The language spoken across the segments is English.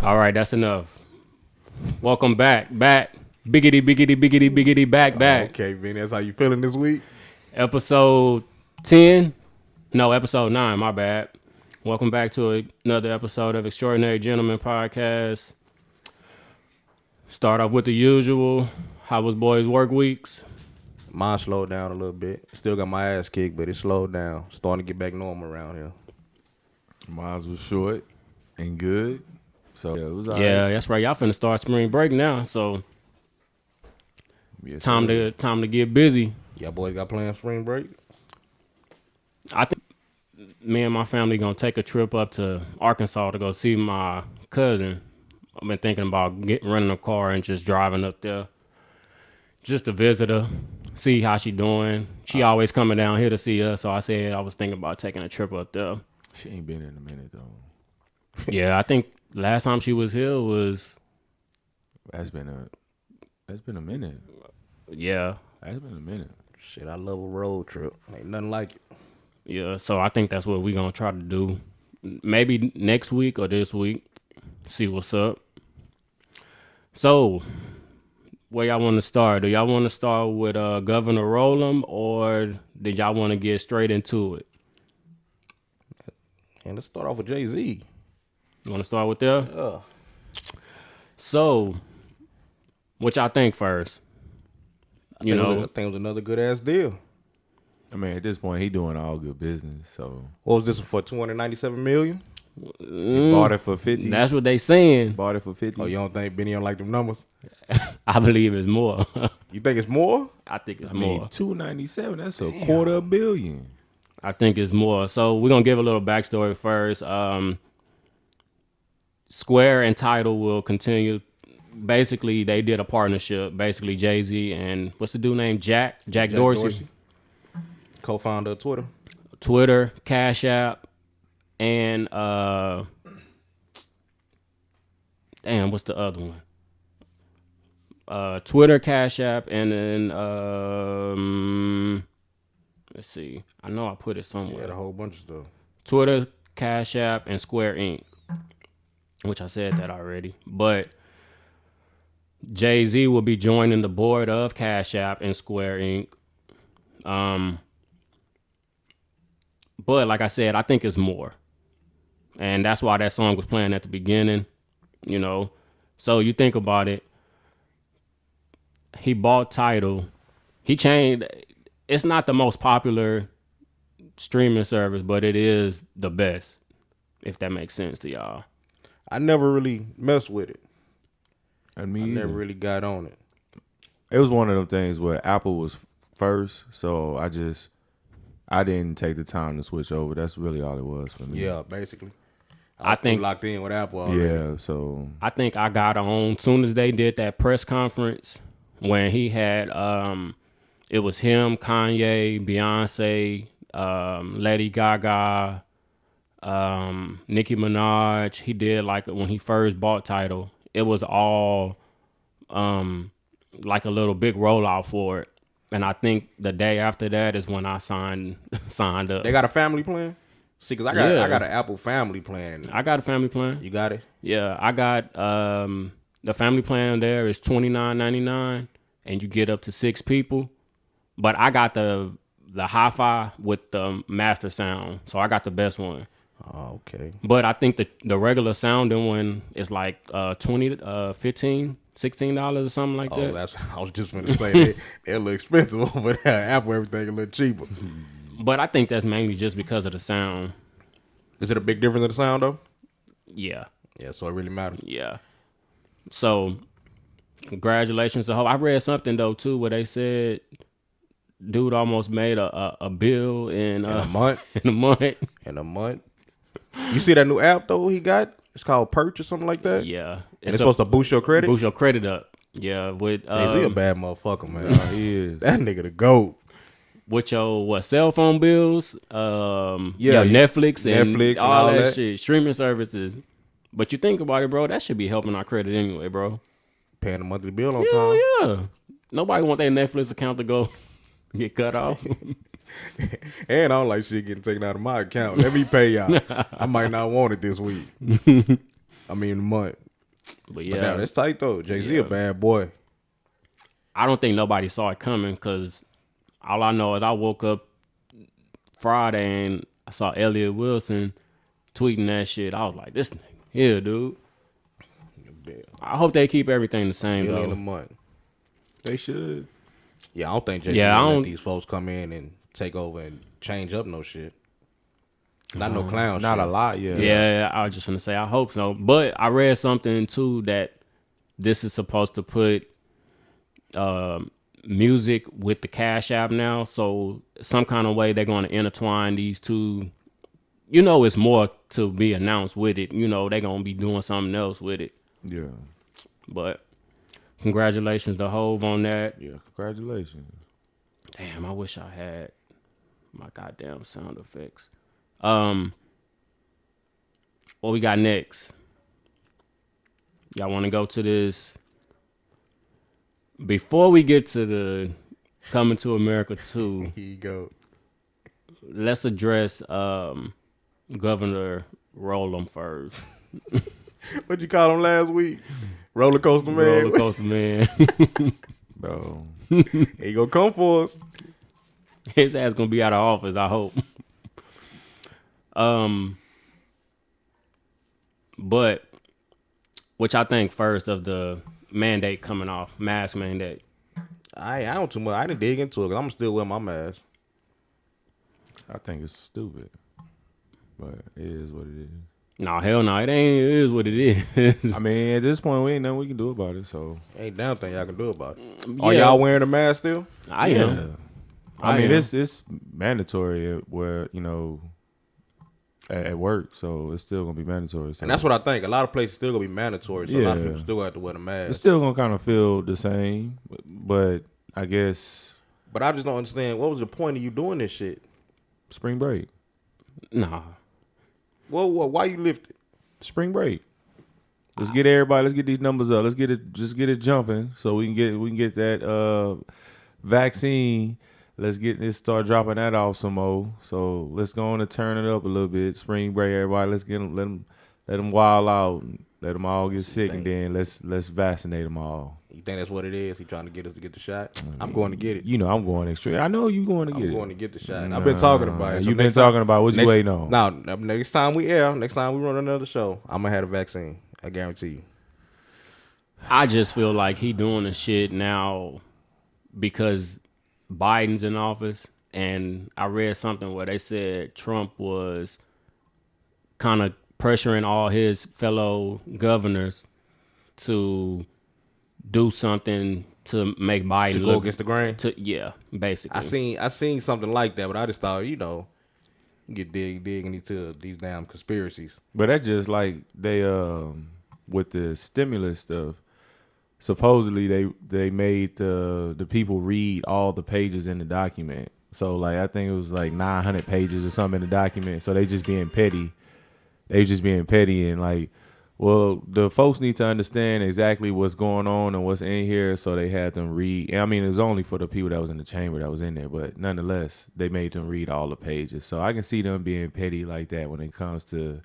All right, that's enough. Welcome back. Biggity, back. Okay, Vinny, that's how you feeling this week? Episode 10. No, episode 9, my bad. Welcome back to another episode of Extraordinary Gentlemen Podcast. Start off with the usual. How was boys' work weeks? Mine slowed down a little bit. Still got my ass kicked, but it slowed down. Starting to get back normal around here. Mine was short and good. So yeah, it was all right. Yeah, that's right. Y'all finna start spring break now, so Yes, time sir. to get busy. Y'all boys got planned spring break? I think me and my family gonna take a trip up to Arkansas to go see my cousin. I've been thinking about renting a car and just driving up there, just to visit her, see how she doing. She always coming down here to see us, so I said I was thinking about taking a trip up there. She ain't been in a minute though. Yeah, I think last time she was here was That's been a minute. yeah. That's been a minute. Shit, I love a road trip. Ain't nothing like it. Yeah, so I think that's what we gonna try to do. Maybe next week or this week. See what's up. So, where y'all want to start? Do y'all want to start with Governor Rowland, or did y'all want to get straight into it? And let's start off with Jay-Z. You want to start with there? Yeah. So, what y'all think first? I think it was another good ass deal. I mean, at this point, he doing all good business. So What was this for? $297 million? he bought it for 50. That's what they saying. Bought it for 50. Oh, you don't think Benny don't like them numbers? I believe it's more. You think it's more? I think it's I mean, more. $297. That's a quarter billion. I think it's more. So we're gonna give a little backstory first. Square and Tidal will continue. Basically, they did a partnership. Basically, Jay-Z and what's the dude named Jack Dorsey. Co-founder of Twitter. Twitter, Cash App, and damn, what's the other one? Twitter, Cash App, and then let's see. I know I put it He somewhere. had a whole bunch of stuff. Twitter, Cash App, and Square Inc., which I said that already. But Jay-Z will be joining the board of Cash App and Square Inc. But like I said, I think it's more. And that's why that song was playing at the beginning, you know. So you think about it. He bought Tidal. He changed. It's not the most popular streaming service, but it is the best, if that makes sense to y'all. I never really messed with it. And me I either. never really got on it. It was one of them things where Apple was first, so I didn't take the time to switch over. That's really all it was for me. Yeah, basically. I think locked in with Apple already. Yeah, so I think I got on soon as they did that press conference when he had it was him, Kanye, Beyonce, Lady Gaga, Nicki Minaj. He did like when he first bought Tidal. It was all like a little big rollout for it. And I think the day after that is when I signed up. They got a family plan? See, because I got an Apple family plan. I got a family plan. You got it? Yeah, I got the family plan there is $29.99 and you get up to 6 people. But I got the hi-fi with the master sound. So I got the best one. Oh, okay. But I think the regular sounding one is like $15, $16 or something like that. That's I was just going to say they're a little expensive over there. Apple everything a little cheaper. But I think that's mainly just because of the sound. Is it a big difference in the sound though? Yeah. Yeah, so it really matters. Yeah. So congratulations to Hope. I read something though too where they said dude almost made a bill in a month. In a month. In a month. You see that new app though he got? It's called Perch or something like that. Yeah. And it's supposed to boost your credit. Boost your credit up. Yeah. With Jay-Z a bad motherfucker, man. he is. That nigga the GOAT. With your cell phone bills, your Netflix and all that shit, streaming services. But you think about it, bro, that should be helping our credit anyway, bro. Paying the monthly bill on time. Yeah. Nobody want their Netflix account to go get cut off. And I don't like shit getting taken out of my account. Let me pay y'all. I might not want it this week. I mean, a month. But yeah, But now that's tight though. Jay-Z Yeah. a bad boy. I don't think nobody saw it coming because all I know is I woke up Friday and I saw Elliot Wilson tweeting that shit. I was like, this nigga here, dude. I hope they keep everything the same Billion a though. month. They should. Yeah, I don't think Jay-Z Yeah, I gonna let don't- these folks come in and take over and change up no shit. Not no clown Not shit. a lot, yeah. Yeah, I was just gonna say I hope so. But I read something too that this is supposed to put music with the Cash App now. So some kind of way they're gonna intertwine these two. You know, it's more to be announced with it. You know, they're gonna be doing something else with it. Yeah. But congratulations to Hove on that. Yeah. Congratulations. Damn, I wish I had my goddamn sound effects. What we got next? Y'all want to go to this? Before we get to the Coming to America 2, Here you go. let's address Governor Rollum first. What you call him last week? Roller coaster man. Roller coaster man. Bro. He gonna come for us. His ass gonna be out of office, I hope. But which I think first of the mandate coming off, mask mandate. I don't too much. I didn't dig into it because I'm still wearing my mask. I think it's stupid. But it is what it is. No, hell no, it ain't. It is what it is. I mean, at this point, we ain't nothing we can do about it. So Ain't damn thing y'all can do about it. Are Yeah. y'all wearing a mask still? I am. I mean, am. it's mandatory where at work, so it's still gonna be mandatory. So And that's what I think. A lot of places still gonna be mandatory, so a lot of Yeah. people still have to wear the mask. it's still gonna kind of feel the same, but I guess But I just don't understand what was the point of you doing this shit. spring break, Nah. Well, why you lift it? spring break. Let's get everybody. Let's get these numbers up. Let's get it. Just get it jumping, so we can get that vaccine. Let's start dropping that off some more. So let's go on and turn it up a little bit. Spring break, everybody. Let's get them. Let them wild out. Let them all get sick, and then let's vaccinate them all. You think that's what it is? He trying to get us to get the shot? I'm going to get it. You know, I'm going extreme. I know you going to get I'm it. going to get the shot. I've been talking about it. So You've been next time- talking about what you waiting on. Now, next time we run another show, I'm going to have a vaccine. I guarantee you. I just feel like he doing the shit now because Biden's in office, and I read something where they said Trump was kind of pressuring all his fellow governors to do something to make Biden To go look against the grain? yeah, basically. I seen something like that, but I just thought, get digging into these damn conspiracies. But that's just like they with the stimulus stuff. Supposedly they made the people read all the pages in the document. So like I think it was like 900 pages or something in the document. So they just being petty. They just being petty and like, well, the folks need to understand exactly what's going on and what's in here. So they had them read. I mean, it was only for the people that was in the chamber that was in there, but nonetheless, they made them read all the pages. So I can see them being petty like that when it comes to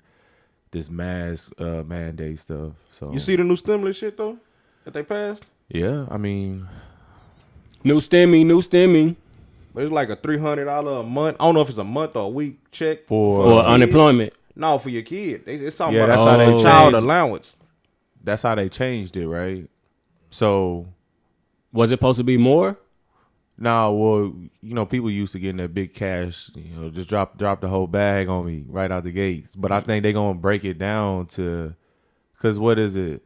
this mask mandate stuff. So You see the new stimulus shit, though, that they passed? yeah, I mean, New stimmy. But it's like a $300 a month. I don't know if it's a month or a week check. For For your kid. unemployment. No, for your kid. It's talking Yeah, about that's how they child changed. allowance. that's how they changed it, right? So Was it supposed to be more? now, well, people used to getting that big cash, just drop the whole bag on me right out the gates. But I think they're gonna break it down to, cause what is it?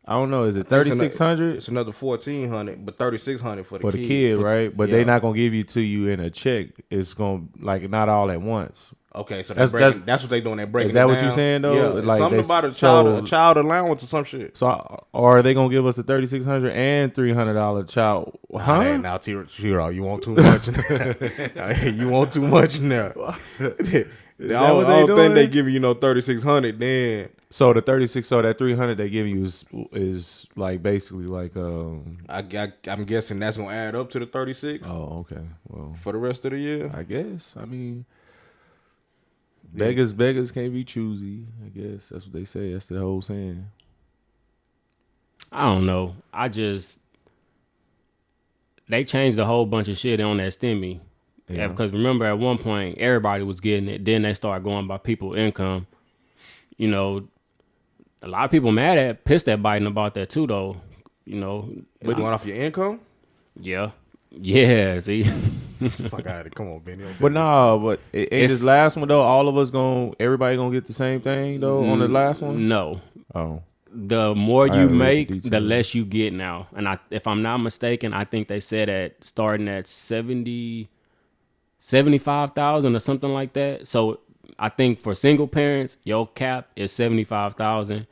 I don't know. Is it 3,600 It's another $1,400, but $3,600 for for the kid, right? But yeah. they're not gonna give you to you in a check. It's gonna not all at once. Okay, so That's- that's what they doing. They're breaking. Is that it what down. you're saying, though? Yeah, Like, something they about a show- child allowance or some shit. So, or are they gonna give us a $3,600 and $300 child? Huh? Hey, now, Tiro, you want too much? You want too much now? I what they don't doing? think they give you $3,600. Then So the 36, so that 300 they give you is like basically like I'm guessing that's gonna add up to the 36 oh, okay, well, for the rest of the year. I guess. I mean, beggars can't be choosy. I guess that's what they say. That's the whole saying. I don't know. They changed a whole bunch of shit on that stimmy. Yeah. Because remember, at one point, everybody was getting it. Then they started going by people income. You know, a lot of people pissed at Biden about that too, though. You know, But going off your income? yeah, see, Fuck out of it. Come on, Benny. But but ain't this last one though. All of us everybody gonna get the same thing though on the last one. No, Oh, the more you read the make, the details. less you get now. And if I'm not mistaken, I think they said starting at 75,000 or something like that. So I think for single parents, your cap is 75,000.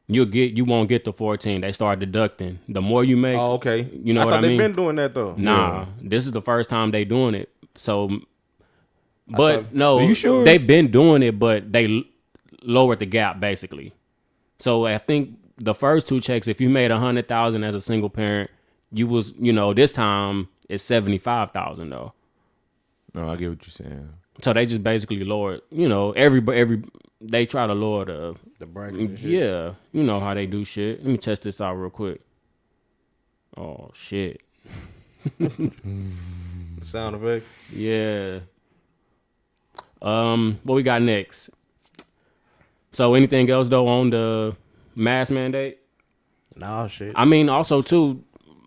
You won't get the 14. They start deducting. The more you make, Oh, okay. You know what I thought mean? they've been doing that though. Nah, this is the first time they doing it. So, but no, Are you sure? They've been doing it, but they lowered the gap basically. So I think the first two checks, if you made 100,000 as a single parent, this time it's 75,000 though. no, I get what you're saying. So they just basically lowered. Every they try to lower The bracket and shit. yeah. You know how they do shit. Let me test this out real quick. Oh shit. Sound effect. Yeah. What we got next? So anything else though on the mask mandate? Nah, shit. I mean, also too,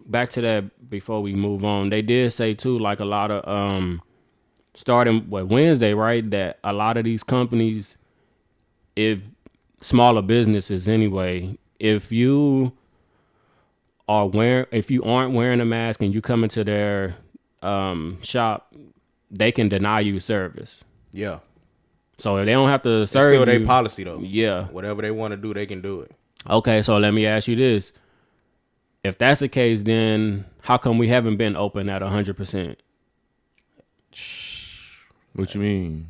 back to that before we move on, they did say too, like a lot of starting Wednesday, right? That a lot of these companies, if smaller businesses anyway, if you aren't wearing a mask and you come into their shop, they can deny you service. Yeah. So if they don't have to It's serve still you, their policy though. yeah. Whatever they want to do, they can do it. Okay, so let me ask you this. If that's the case, then how come we haven't been open at 100%? What you mean?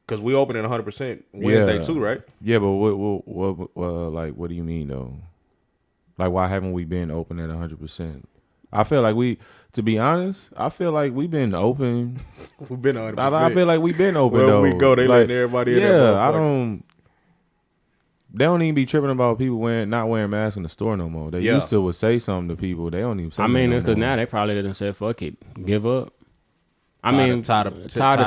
Because we open at 100% Wednesday Yeah. too, right? Yeah, but what do you mean though? Like, why haven't we been open at 100%? I feel like to be honest, I feel like we've been open. We've been 100%. I feel like we've been open Wherever though. we go, they letting everybody in that Yeah, motherfucker. They don't even be tripping about people not wearing masks in the store no more. They used to would say something to people. They don't even say I mean, nothing it's because no now more. they probably didn't say fuck it, give up. Tired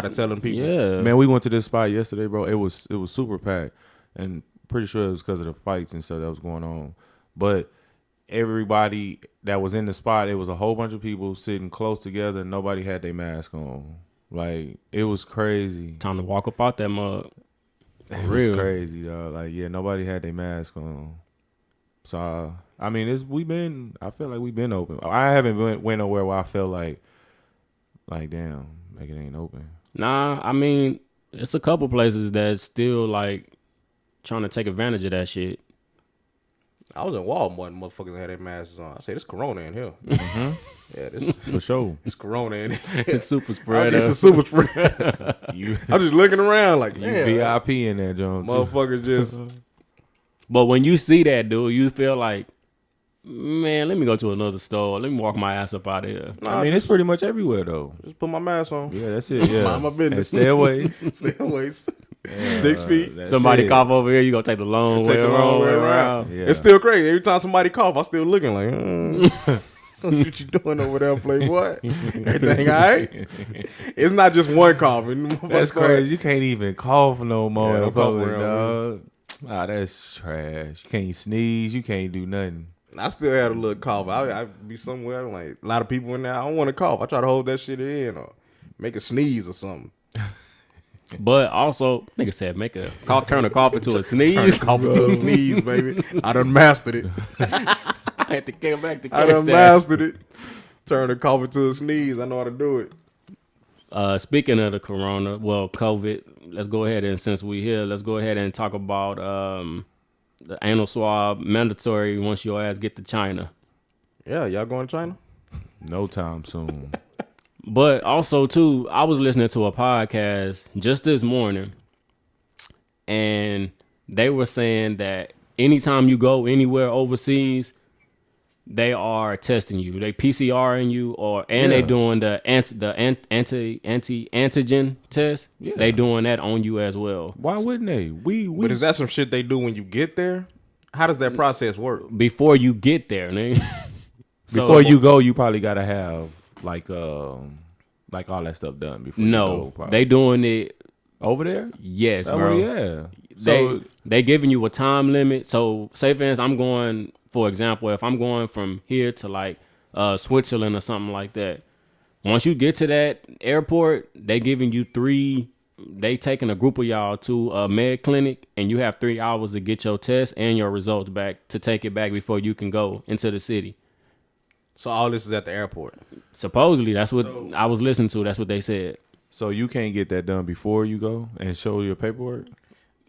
of telling people. Yeah, Man, we went to this spot yesterday, bro. It was super packed, and pretty sure it was because of the fights and stuff that was going on. But everybody that was in the spot, it was a whole bunch of people sitting close together, and nobody had their mask on. Like, it was crazy. time to walk up out that mug. It was crazy, though. Like, yeah, nobody had their mask on. So, I mean, I feel like we've been open. I haven't went nowhere where I felt like damn, like it ain't open. Nah, I mean, it's a couple places that's still like trying to take advantage of that shit. I was in Walmart and motherfuckers had their masks on. I said, it's Corona in here. Mm-hmm. Yeah, this For sure. it's Corona in here. It's super It's spreader. a super spread. You I'm just looking around like, you damn, VIP in there, Jones. motherfuckers just... But when you see that, dude, you feel like, man, let me go to another store. Let me walk my ass up out of here. I mean, it's pretty much everywhere, though. Just put my mask on. Yeah, that's it. Yeah. Mind my business. And stay away. Stay away. 6 feet. That's Somebody it. cough over here, you gonna take the long way Take the long way around. around. Yeah. It's still crazy. Every time somebody cough, I still looking like, what you doing over there, Playboy? Everything all right? It's not just one coughing. That's crazy. You can't even cough no more Yeah, in don't cough public, around dog. Ah, that's trash. You can't sneeze. You can't do nothing. I still had a little cough. I be somewhere like a lot of people in there. I don't want to cough. I try to hold that shit in or make a sneeze or something. But also, nigga said make a cough, turn a cough into a Turn sneeze. the cough into a sneeze, baby. I done mastered it. I had to get back to I catch done that. mastered it. Turn the cough into a sneeze. I know how to do it. Speaking of the corona, COVID, let's go ahead and since we here, let's go ahead and talk about the anal swab mandatory once your ass get to China. Yeah, y'all going to China? No time soon. But also too, I was listening to a podcast just this morning, and they were saying that anytime you go anywhere overseas, they are testing you. They PCRing you, they doing the antigen test. Yeah. They doing that on you as well. Why wouldn't they? We But is that some shit they do when you get there? How does that process work? before you get there, nigga. Before you go, you probably gotta have like all that stuff done before you No, go. Probably. they doing it. Over there? Yes, Oh, bro. yeah. They giving you a time limit. So say for instance, I'm going, for example, if I'm going from here to like Switzerland or something like that. Once you get to that airport, they giving you they taking a group of y'all to a med clinic, and you have 3 hours to get your test and your results back to take it back before you can go into the city. So all this is at the airport. Supposedly, that's what I was listening to. That's what they said. So you can't get that done before you go and show your paperwork?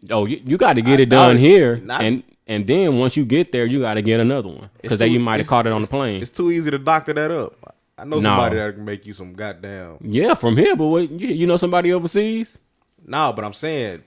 Oh, you got to get it done here, not- and then once you get there, you got to get another one because you might have caught it on the plane. It's too easy to doctor that up. I know somebody that can make you some goddamn. Yeah, from here, but what, you know somebody overseas? Nah, but I'm saying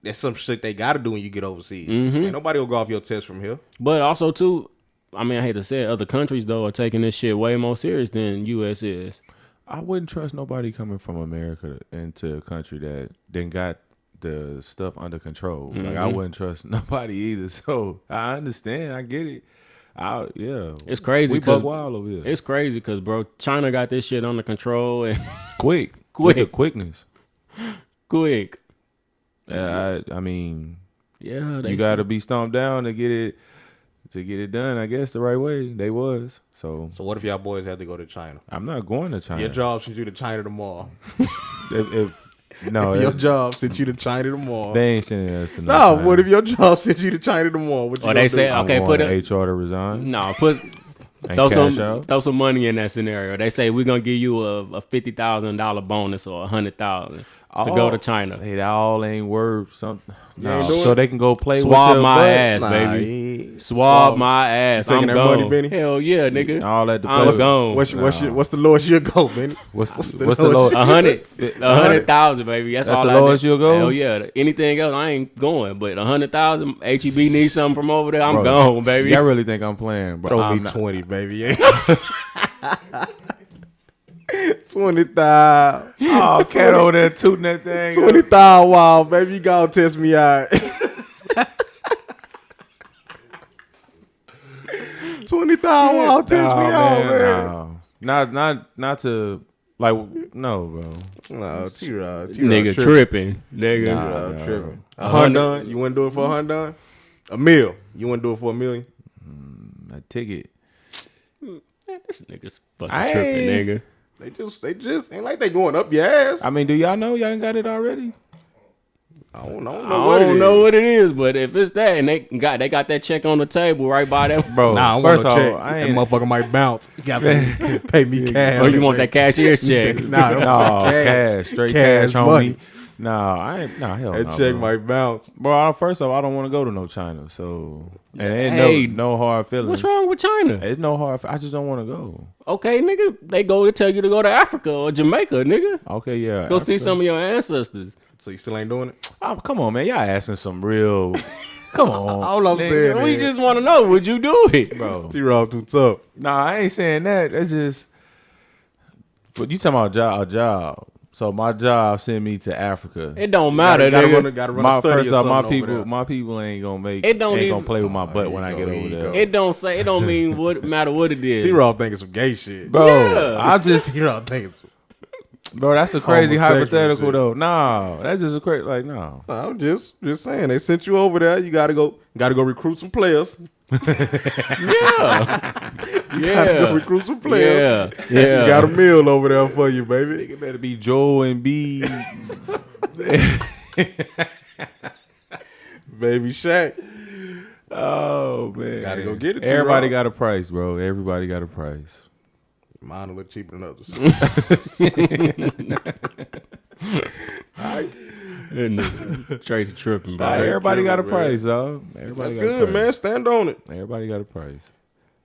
that's some shit they got to do when you get overseas. Mm-hmm. Ain't nobody will go off your test from here. But also too, I mean, I hate to say it, other countries though are taking this shit way more serious than U.S. is. I wouldn't trust nobody coming from America into a country that then got the stuff under control. Mm-hmm. Like I wouldn't trust nobody either. So I understand. I get it. Yeah. It's crazy. We buck wild over here. It's crazy because, bro, China got this shit under control and quick. Quick. With the quickness. quick. Yeah, I mean, Yeah, you got to be stomped down to get it done. I guess the right way. They was. So what if y'all boys had to go to China? I'm not going to China. Your job sent you to China tomorrow. if no, your job sent you to China tomorrow. They ain't sending us to No, China. what if your job sent you to China tomorrow? What you Or gonna they do? say, I'm okay, going put to HR to resign. No, put And throw cash out. some money in that scenario. They say we're gonna give you a $50,000 bonus or $100,000 to go to China. Hey, that all ain't worth something. No, ain't doing so it? they can go play Swab with your my butt. ass, Nah, baby. Swab my ass. You taking I'm that gone. money, Benny? Hell yeah, nigga. All at the I'm place. gone. What's the lowest you'll go, Benny? What's the lowest? low? 100,000, baby. That's all the I lowest need. you'll go? Hell yeah. Anything else, I ain't going. But 100,000, HEB needs something from over there. I'm Bro, gone, baby. Y'all really think I'm playing, bro? Throw I'm me not. 20, baby. 20,000. Oh, cat over there tooting that thing. 20,000 wild, baby. You gotta test me out. 20,000 wild, test me out, man. No. Not to like no, bro. No, T-Rod. Nigga tripping. Nigga. Nah. Tripping. A $100? You wouldn't do it for $100? A meal? You wouldn't do it for $1 million? A ticket. This nigga's fucking I tripping, ain't- nigga. They just ain't like they going up your ass. I mean, do y'all know y'all done got it already? I don't know I don't know what it is, but if it's that and they got that check on the table right by them, Bro, Nah, I first want of no check. all, I That ain't. motherfucker might bounce. You gotta pay me cash. or you want that cashier's check. Nah, don't No, want cash, straight Cash cash, money. homie. Nah, I ain't. Nah, hell That no. check bro. might bounce. Bro, first off, I don't want to go to no China, so and ain't Hey, no hard feelings. What's wrong with China? It's no hard. I just don't want to go. Okay, nigga, they go to tell you to go to Africa or Jamaica, nigga. Okay, yeah. Go see some of your ancestors. So you still ain't doing it? Oh, come on, man. Y'all asking some real. Come on, All I'm saying We is, just want to know, would you do it? bro. T-Raw too tough. Nah, I ain't saying that. That's just. But you talking about a job? So my job sent me to Africa. It don't matter, Gotta nigga. run a study First or off, something over there. my people ain't gonna make. It don't ain't even- gonna play with my butt here when you I go, get here over you there. go. It don't mean what matter what it is. T-Raw think it's some gay shit. Bro, Yeah. I'm just. T-Raw think it's... Bro, that's a crazy Homosexual hypothetical shit. though. Nah, that's just a crazy. Like, no. I'm just saying. They sent you over there. You gotta go recruit some players. Yeah. Gotta go recruit some players. Yeah. You got a meal over there for you, baby. It better be Joel and B. Baby Shaq. Oh man, Gotta go get it, Everybody T-Rock. got a price, bro. Everybody got a price. Mine a little cheaper than others. Tracy tripping, bro. Nah, everybody got a man. price, dog. Everybody That's got a good, price. man. Stand on it. Everybody got a price.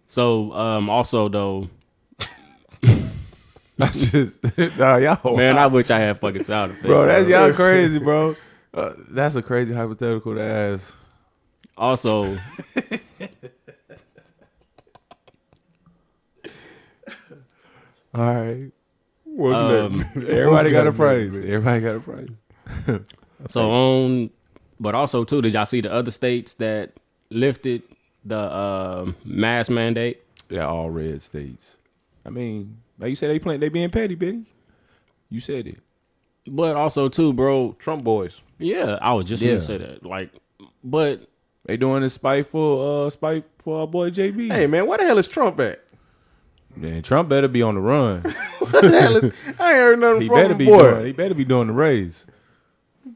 So, also though, That's just nah, y'all. man, I wish I had fucking sound effects. bro, that's y'all crazy, bro. That's a crazy hypothetical to ask. Also, All right, What everybody got a next, price. man? Everybody got a price. but also too, did y'all see the other states that lifted the mask mandate. Yeah, all red states. I mean, like you said, they being petty, Benny. You said it. But also too, bro. Trump boys. Yeah, I was just gonna say that. Like, but they doing this spite for our boy JB. Hey man, where the hell is Trump at? Man, Trump better be on the run. What the hell is? I ain't heard nothing from him, boy. He better be doing the raise.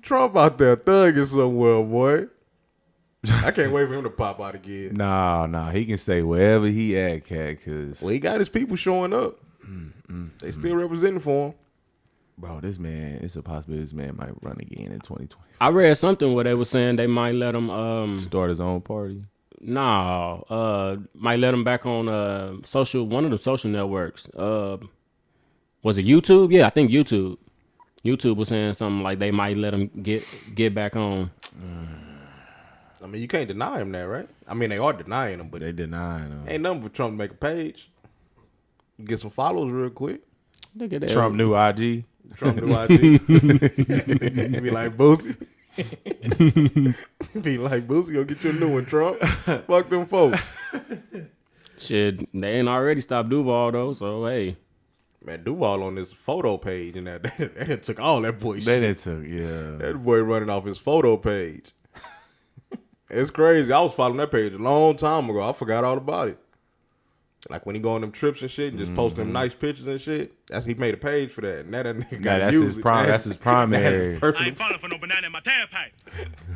Trump out there thugging somewhere, boy. I can't wait for him to pop out again. Nah, he can stay wherever he at, cat. Cause he got his people showing up. They still representing for him. Bro, this man, it's a possibility this man might run again in 2020. I read something where they were saying they might let him start his own party. Might let him back on one of the social networks. Was it YouTube? Yeah, I think YouTube. YouTube was saying something like they might let him get back on. I mean, you can't deny him that, right? I mean, they are denying him, but they denying him. Ain't nothing for Trump to make a page. Get some followers real quick. Look at that. Trump new IG. Trump new IG. Be like Boosie. Be like Boosie, go get you a new one, Trump. Fuck them folks. Shit, they ain't already stopped Duval though, so hey. Man, Duval on this photo page and that took all that boy shit. They took, yeah. That boy running off his photo page. It's crazy. I was following that page a long time ago. I forgot all about it. Like when he go on them trips and shit and just post them nice pictures and shit. He made a page for that. And that nigga got that's his prime. That's his primary. I ain't falling for no banana in my tailpipe.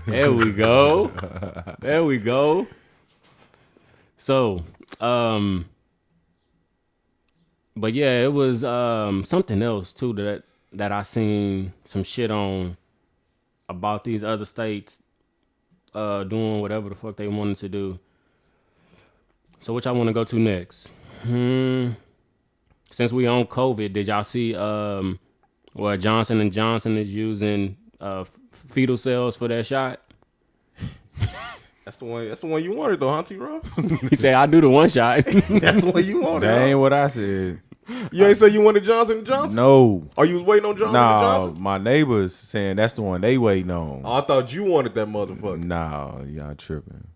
There we go. There we go. So, but yeah, it was something else too that I seen some shit on about these other states doing whatever the fuck they wanted to do. So which I want to go to next? Since we on COVID, did y'all see where Johnson & Johnson is using fetal cells for their shot? That's the one you wanted though, huh, T-Rob? He said, "I do the one shot." That's the one you wanted. That ain't what I said. You ain't say you wanted Johnson & Johnson? No. Or you was waiting on Johnson & Johnson? Nah, my neighbors saying that's the one they waiting on. Oh, I thought you wanted that motherfucker. Nah, y'all tripping.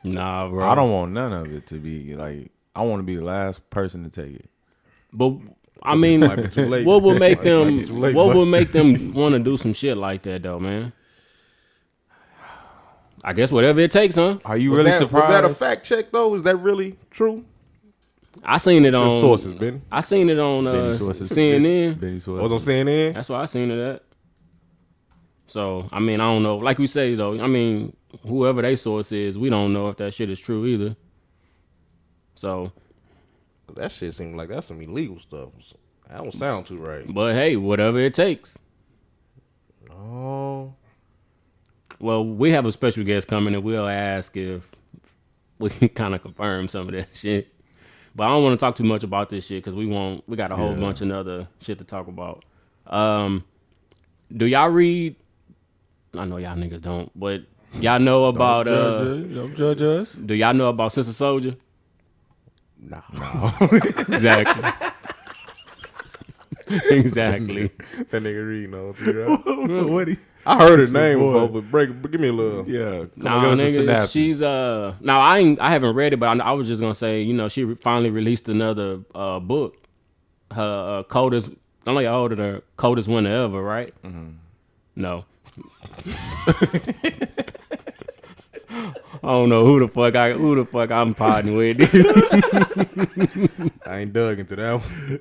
Nah, bro. I don't want none of it to be like. I want to be the last person to take it. But I mean, what would make them? What would make them want to do some shit like that, though, man? I guess whatever it takes, huh? Are you really surprised? Was that a fact check though? Is that really true? I seen it on sources, Benny. I seen it on CNN. Benny sources. Was on CNN? That's why I seen it at. So I mean, I don't know. Like we say though, I mean, whoever they source is, we don't know if that shit is true either. So that shit seems like that's some illegal stuff. That don't sound too right. But hey, whatever it takes. Oh. Well, we have a special guest coming, and we'll ask if we can kind of confirm some of that shit. But I don't want to talk too much about this shit because we got a whole bunch of other shit to talk about. Do y'all read? I know y'all niggas don't, but y'all know about don't judge us. Do y'all know about Sister Soldier? No. Exactly. Exactly. That nigga Reed knows. Right? What I heard her name before, but give me a little. Yeah. Nah, nigga, she's now I haven't read it, but I was just gonna say, you know, she finally released another book. Her coldest, I know y'all ordered her coldest winter ever, right? Mm-hmm. No. I don't know who the fuck I'm partying with. I ain't dug into that one.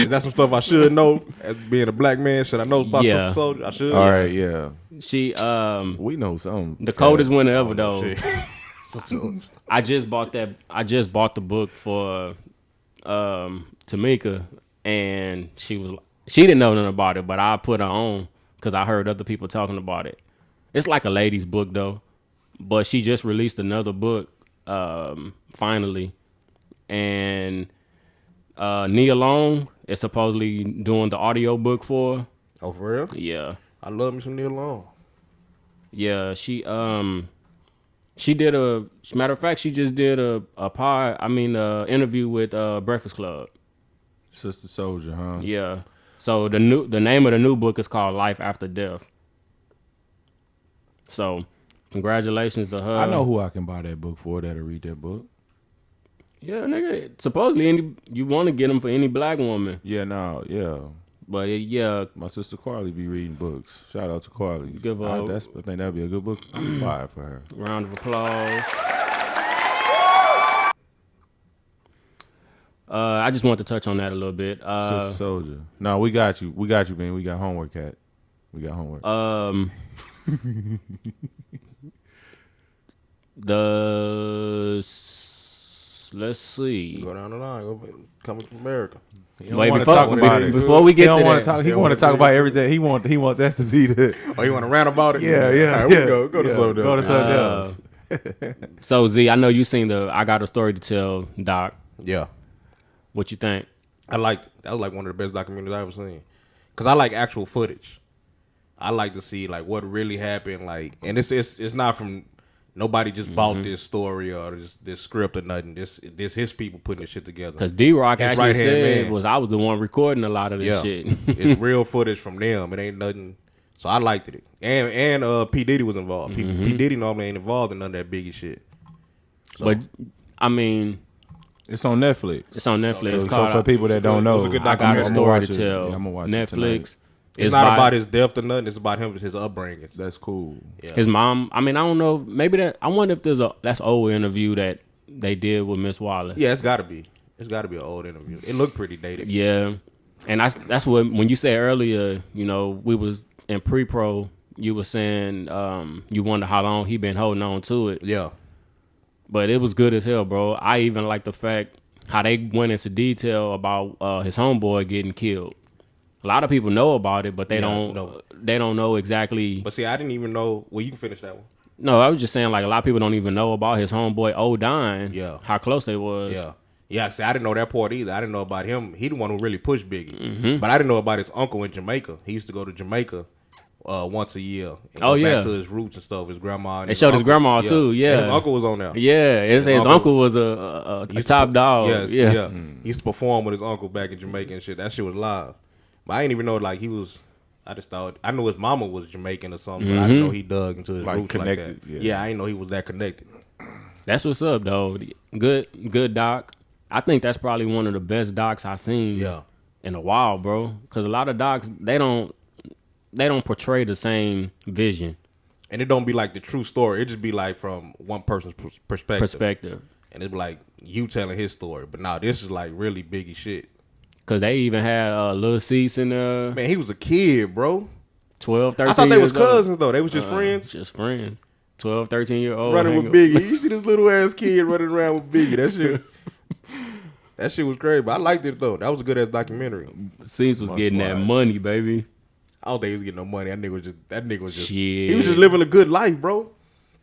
Is that some stuff I should know as being a black man? Should I know about Sister Soldier? I should. All right, yeah. She we know something. The coldest winter ever though. Shit. I just bought the book for Tamika, and she didn't know nothing about it, but I put her on because I heard other people talking about it. It's like a lady's book though, but she just released another book finally. And Nia Long is supposedly doing the audio book for her. Oh, for real? Yeah. I love me some Nia Long. Yeah, she did matter of fact, she just did a interview with Breakfast Club. Sister Soldier, huh? Yeah. So the name of the new book is called Life After Death. So, congratulations to her. I know who I can buy that book for that'll read that book. Yeah, nigga. Supposedly, you want to get them for any black woman. Yeah, no, yeah. But My sister Carly be reading books. Shout out to Carly. Give her I think that'd be a good book. I'm gonna buy it for her. round of applause. I just want to touch on that a little bit. Sister Soldier. No, we got you. We got you, man. We got homework, Cat. We got homework. Let's see. Go down the line. Go coming from America. Wait, want to talk about it. before we get to want that, He want to talk about everything. He want that to be the. Oh, you want to rant about it? Yeah, yeah. All right, yeah. Go to something Go to else. something else. So Z, I know you seen the I Got a Story to Tell doc. Yeah. What you think? That was like one of the best documentaries I ever seen. Cause I like actual footage. I like to see like what really happened. Like, and it's not from nobody just bought this story or this script or nothing. This his people putting this shit together. Because D-Rock His actually right-hand said man. I was the one recording a lot of this shit. It's real footage from them. It ain't nothing. So I liked it. And P Diddy was involved. P Diddy normally ain't involved in none of that Biggie shit. But I mean, It's on Netflix. it's on Netflix. So called for people that don't It know, was a good I Got a documentary. Story to it. Tell. Yeah, I'm gonna watch it tonight. Netflix. It's not about his death or nothing. It's about his upbringing. That's cool. Yeah. His mom. I mean, I don't know. Maybe that. I wonder if that's old interview that they did with Miss Wallace. Yeah, it's got to be. It's got to be an old interview. It looked pretty dated. Yeah, and that's what when you said earlier. You know, we was in pre-pro. You were saying you wonder how long he been holding on to it. Yeah. But it was good as hell, bro. I even like the fact how they went into detail about his homeboy getting killed. A lot of people know about it, but they don't know exactly. But see, I didn't even know. Well, you can finish that one. No, I was just saying like a lot of people don't even know about his homeboy dying. Yeah. How close they was. Yeah. Yeah, see, I didn't know that part either. I didn't know about him. He the one who really pushed Biggie. But I didn't know about his uncle in Jamaica. He used to go to Jamaica once a year. And go back to his roots and stuff. His grandma. And They showed his uncle. grandma too. Yeah. And his uncle was on there. Yeah, his uncle was a top dog. Yeah. He used to perform with his uncle back in Jamaica and shit. That shit was live. But I didn't even know like he was. I just thought I knew his mama was Jamaican or something, but I didn't know he dug into his Like roots connected, like that. yeah. I didn't know he was that connected. That's what's up, though. Good doc. I think that's probably one of the best docs I've seen Yeah. in a while, bro. Because a lot of docs they don't portray the same vision And it don't be like the true story. It just be like from one person's perspective. And it's like you telling his story. But now this is like really Biggie shit. Because they even had Lil Cease in there. Man, he was a kid, bro. 12, 13 I thought they was years old. cousins though. They was just friends. Just friends. 12, 13-year-old. Running with Biggie. You see this little ass kid running around with Biggie. That shit was crazy. But I liked it though. That was a good ass documentary. Cease was getting that money, baby. I don't think he was getting no money. That nigga was just Shit. he was just living a good life, bro.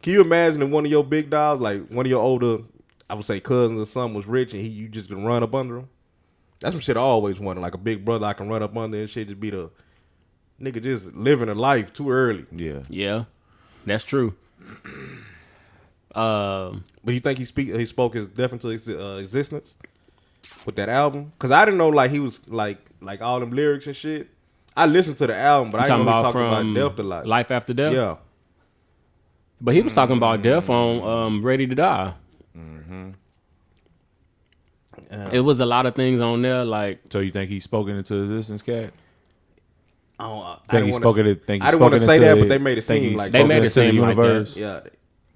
Can you imagine if one of your big dogs, like one of your older, I would say cousins or something, was rich and you just gonna run up under him? That's some shit I always wanted. Like a big brother I can run up under and shit, just be the nigga just living a life too early. Yeah, that's true. But you think he spoke his death into existence with that album? Cause I didn't know like he was like all them lyrics and shit. I listened to the album, but I didn't know he talked about death a lot. Life After Death? Yeah. But he was talking about death on Ready to Die. It was a lot of things on there, like So you think he's spoken into existence, Cat? I Think he spoke it. I didn't want to say that, but they made it seem like They made it seem like universe. yeah,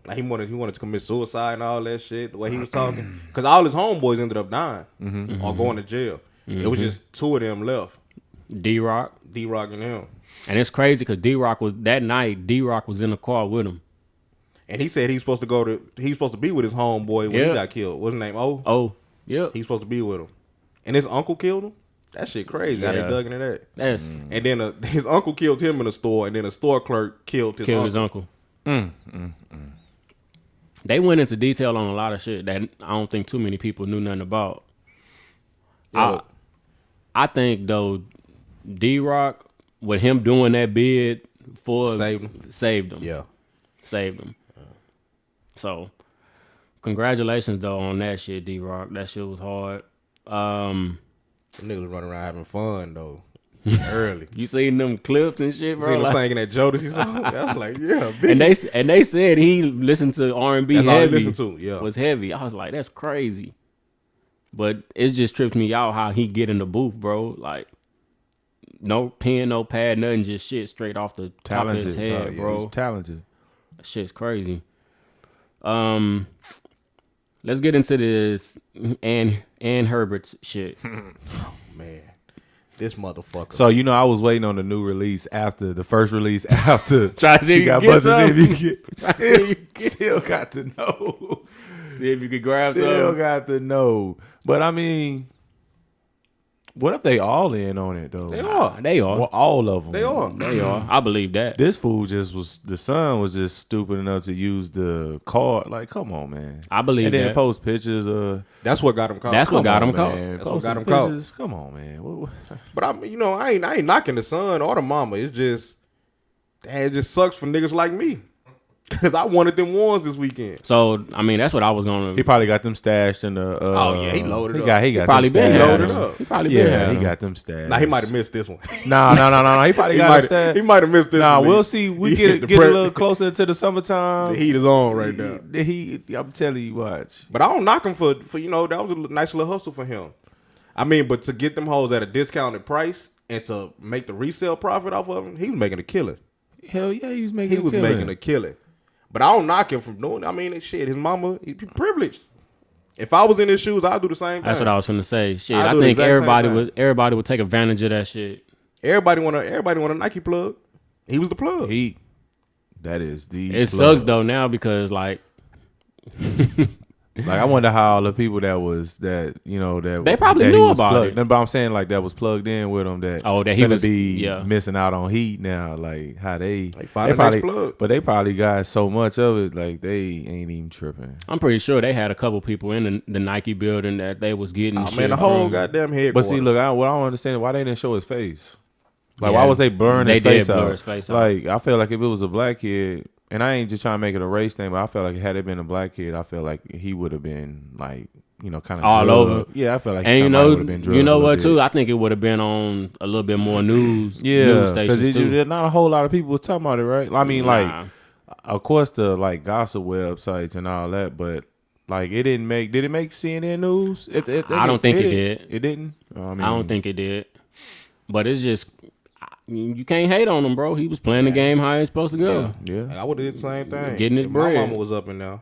like he wanted to commit suicide and all that shit. The way he was talking, because all his homeboys ended up dying or going to jail. It was just two of them left, D-Rock. D-Rock and him. And it's crazy because D-Rock was, that night, D-Rock was in the car with him. And he said he's supposed to be with his homeboy when he got killed. What's his name? Oh, yep. He's supposed to be with him, and his uncle killed him. That shit crazy. How they dug into that. That's And then his uncle killed him in the store, and then a store clerk killed his uncle. They went into detail on a lot of shit that I don't think too many people knew nothing about. Yeah, I think though, D-Rock with him doing that bid for saved him. Yeah. Saved him. So, congratulations though on that shit, D-Rock. That shit was hard. Them niggas running around having fun though. Early. You seen them clips and shit, bro? Seen him Like, singing that Jodeci song? I was like, yeah, Biggie. and they said he listened to R&B That's all he heavy. listened to, yeah. Was heavy. I was like, that's crazy. But it just trips me out how he get in the booth, bro. Like, no pen, no pad, nothing, just shit straight off the top of his head, Yeah, bro. he's talented. That shit's crazy. Let's get into this and Herbert's shit. Man, this motherfucker. So I was waiting on the new release after the first release after Try to see she if got you get busted. some. Still got to know. See if you could grab Still some. got to know. But I mean, what if they all in on it though? They are. They are. Well, all of them. They are. They are. I believe that. This fool the son was just stupid enough to use the card. Like, come on, man. I believe and then that. post pictures of. That's what got him caught. That's what got him man. caught. That's what Post got some him caught. pictures. Come on, man. But I ain't knocking the son or the mama. It's just, it just sucks for niggas like me. Cause I wanted them ones this weekend. So I mean, that's what I was gonna. He probably got them stashed in the. Oh, yeah, he loaded he up. Got, he got probably them been stashed. loaded up. He probably been. Yeah, had he them. got them stashed. Nah, he might have missed this one. No. He probably He got might them stashed. he might have missed this Nah, one. we'll see. We The get a little closer to the summertime. The heat is on right now. The heat. I'm telling you, watch. But I don't knock him for that was a nice little hustle for him. I mean, but to get them hoes at a discounted price and to make the resale profit off of them, he was making a killing. Hell yeah, he was making. He was making a killing. But I don't knock him from doing it. I mean, shit, his mama, he privileged. If I was in his shoes, I'd do the same thing. That's what I was gonna say. Shit, I I do the think exact same everybody would take advantage of that shit. Everybody want a Nike plug. He was the plug. That is the. It sucks though now because like Like I wonder how all the people that They probably that knew he was about plugged, it. But I'm saying like that was plugged in with him. That Oh, that he finna was- be yeah. missing out on heat now. Like how they find the probably, next plug. but they probably got so much of it. Like they ain't even tripping. I'm pretty sure they had a couple people in the Nike building that they was getting. Oh, shit man, the whole from. goddamn But headquarters. see, look, what I don't understand why they didn't show his face. Like Yeah, why was they blurring they his face did blur out? his face out. Like I feel like if it was a black kid, and I ain't just trying to make it a race thing, but I feel like had it been a black kid, I feel like he would have been like kind of All over. Yeah, I feel like And would have been drugged you know a little what bit. too? I think it would have been on a little bit more news. Yeah, news stations because too. not a whole lot of people was talking about it, right? I mean, Nah. like, of course, the like gossip websites and all that, but like, did it make CNN news? I don't think it did. It didn't. I mean, I don't think it did. But it's just you can't hate on him, bro. He was playing the game how it's supposed to go. Yeah, I would have did the same thing. Getting his If bread. My mama was up and down.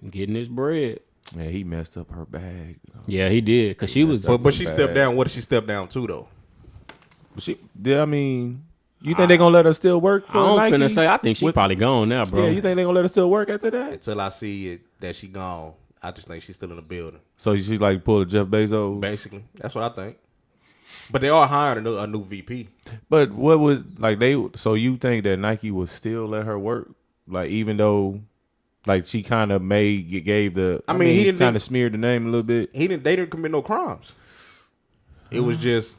Getting his bread. yeah, he messed up her bag. Yeah, he did. Cause she was. But she bad. stepped down. What did she step down to though? I mean, you think they gonna let her still work for I'm Nike? finna say I think she probably gone now, bro. Yeah, you think they gonna let her still work after that? Until I see it that she gone, I just think she's still in the building. So she like pull a Jeff Bezos. Basically, that's what I think. But they are hiring a new VP. But what would like they? So you think that Nike would still let her work? Like even though, like she kind of gave the. I mean, he didn't kind of smeared the name a little bit. They didn't commit no crimes. It was just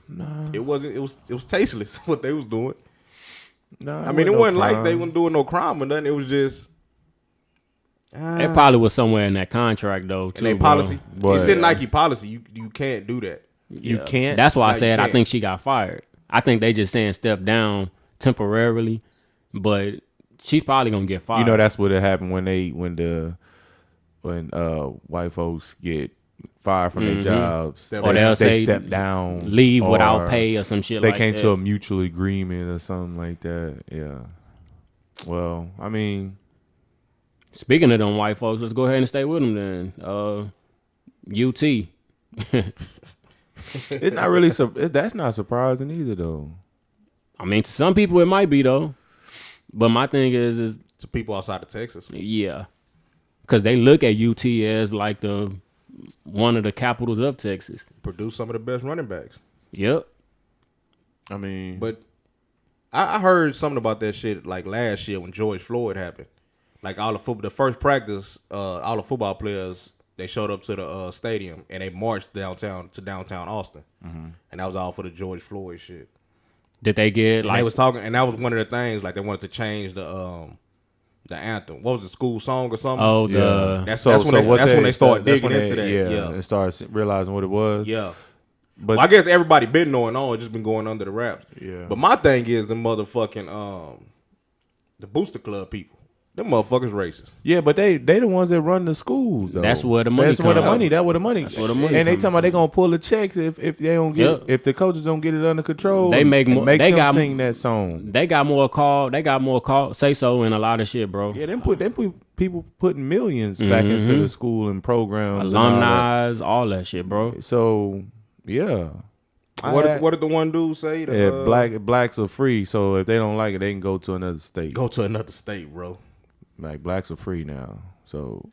it was tasteless what they was doing. No, I mean, it wasn't like they wasn't doing no crime or nothing. It was just It probably was somewhere in that contract though, too. and they bro. policy. Boy, It's in yeah. Nike policy. You can't do that. You Yeah. can't. That's why I Like, said you I can't. think she got fired. I think they just saying step down temporarily, but she's probably gonna get fired. You know that's what it happened when white folks get fired from their jobs. Or they, they'll they say step down, leave or without pay or some shit They like came that. to a mutual agreement or something like that. Yeah. Well, I mean, Speaking of them white folks, let's go ahead and stay with them then. UT. it's not really. That's not surprising either, though. I mean, to some people it might be though, but my thing is To people outside of Texas. yeah, because they look at UT as like the one of the capitals of Texas. Produce some of the best running backs. Yep. I mean, But I heard something about that shit like last year when George Floyd happened. Like the first practice, all the football players, they showed up to the stadium and they marched downtown Austin, and that was all for the George Floyd shit. Did they get And like they was talking, and that was one of the things. Like they wanted to change the anthem. What was the school song or something? oh the yeah. That's when they started that's digging when into that. Yeah, and started realizing what it was. Yeah. But I guess everybody been knowing on, just been going under the wraps. Yeah. But my thing is the motherfucking the Booster Club people. Them motherfuckers racist. yeah, but they the ones that run the schools though. That's where the money That's where the come money. from. That's where the money. That's where the money And they come talking about they gonna pull the checks if they don't get Yep. if the coaches don't get it under control. They make and more- Make they them got- sing that song. They got more say so in a lot of shit, bro. Yeah, they put people putting millions back into the school and programs, Alumni, all that shit, bro. So yeah, What did the one dude say? blacks are free. So if they don't like it, they can go to another state. Go to another state, bro. Like blacks are free now. So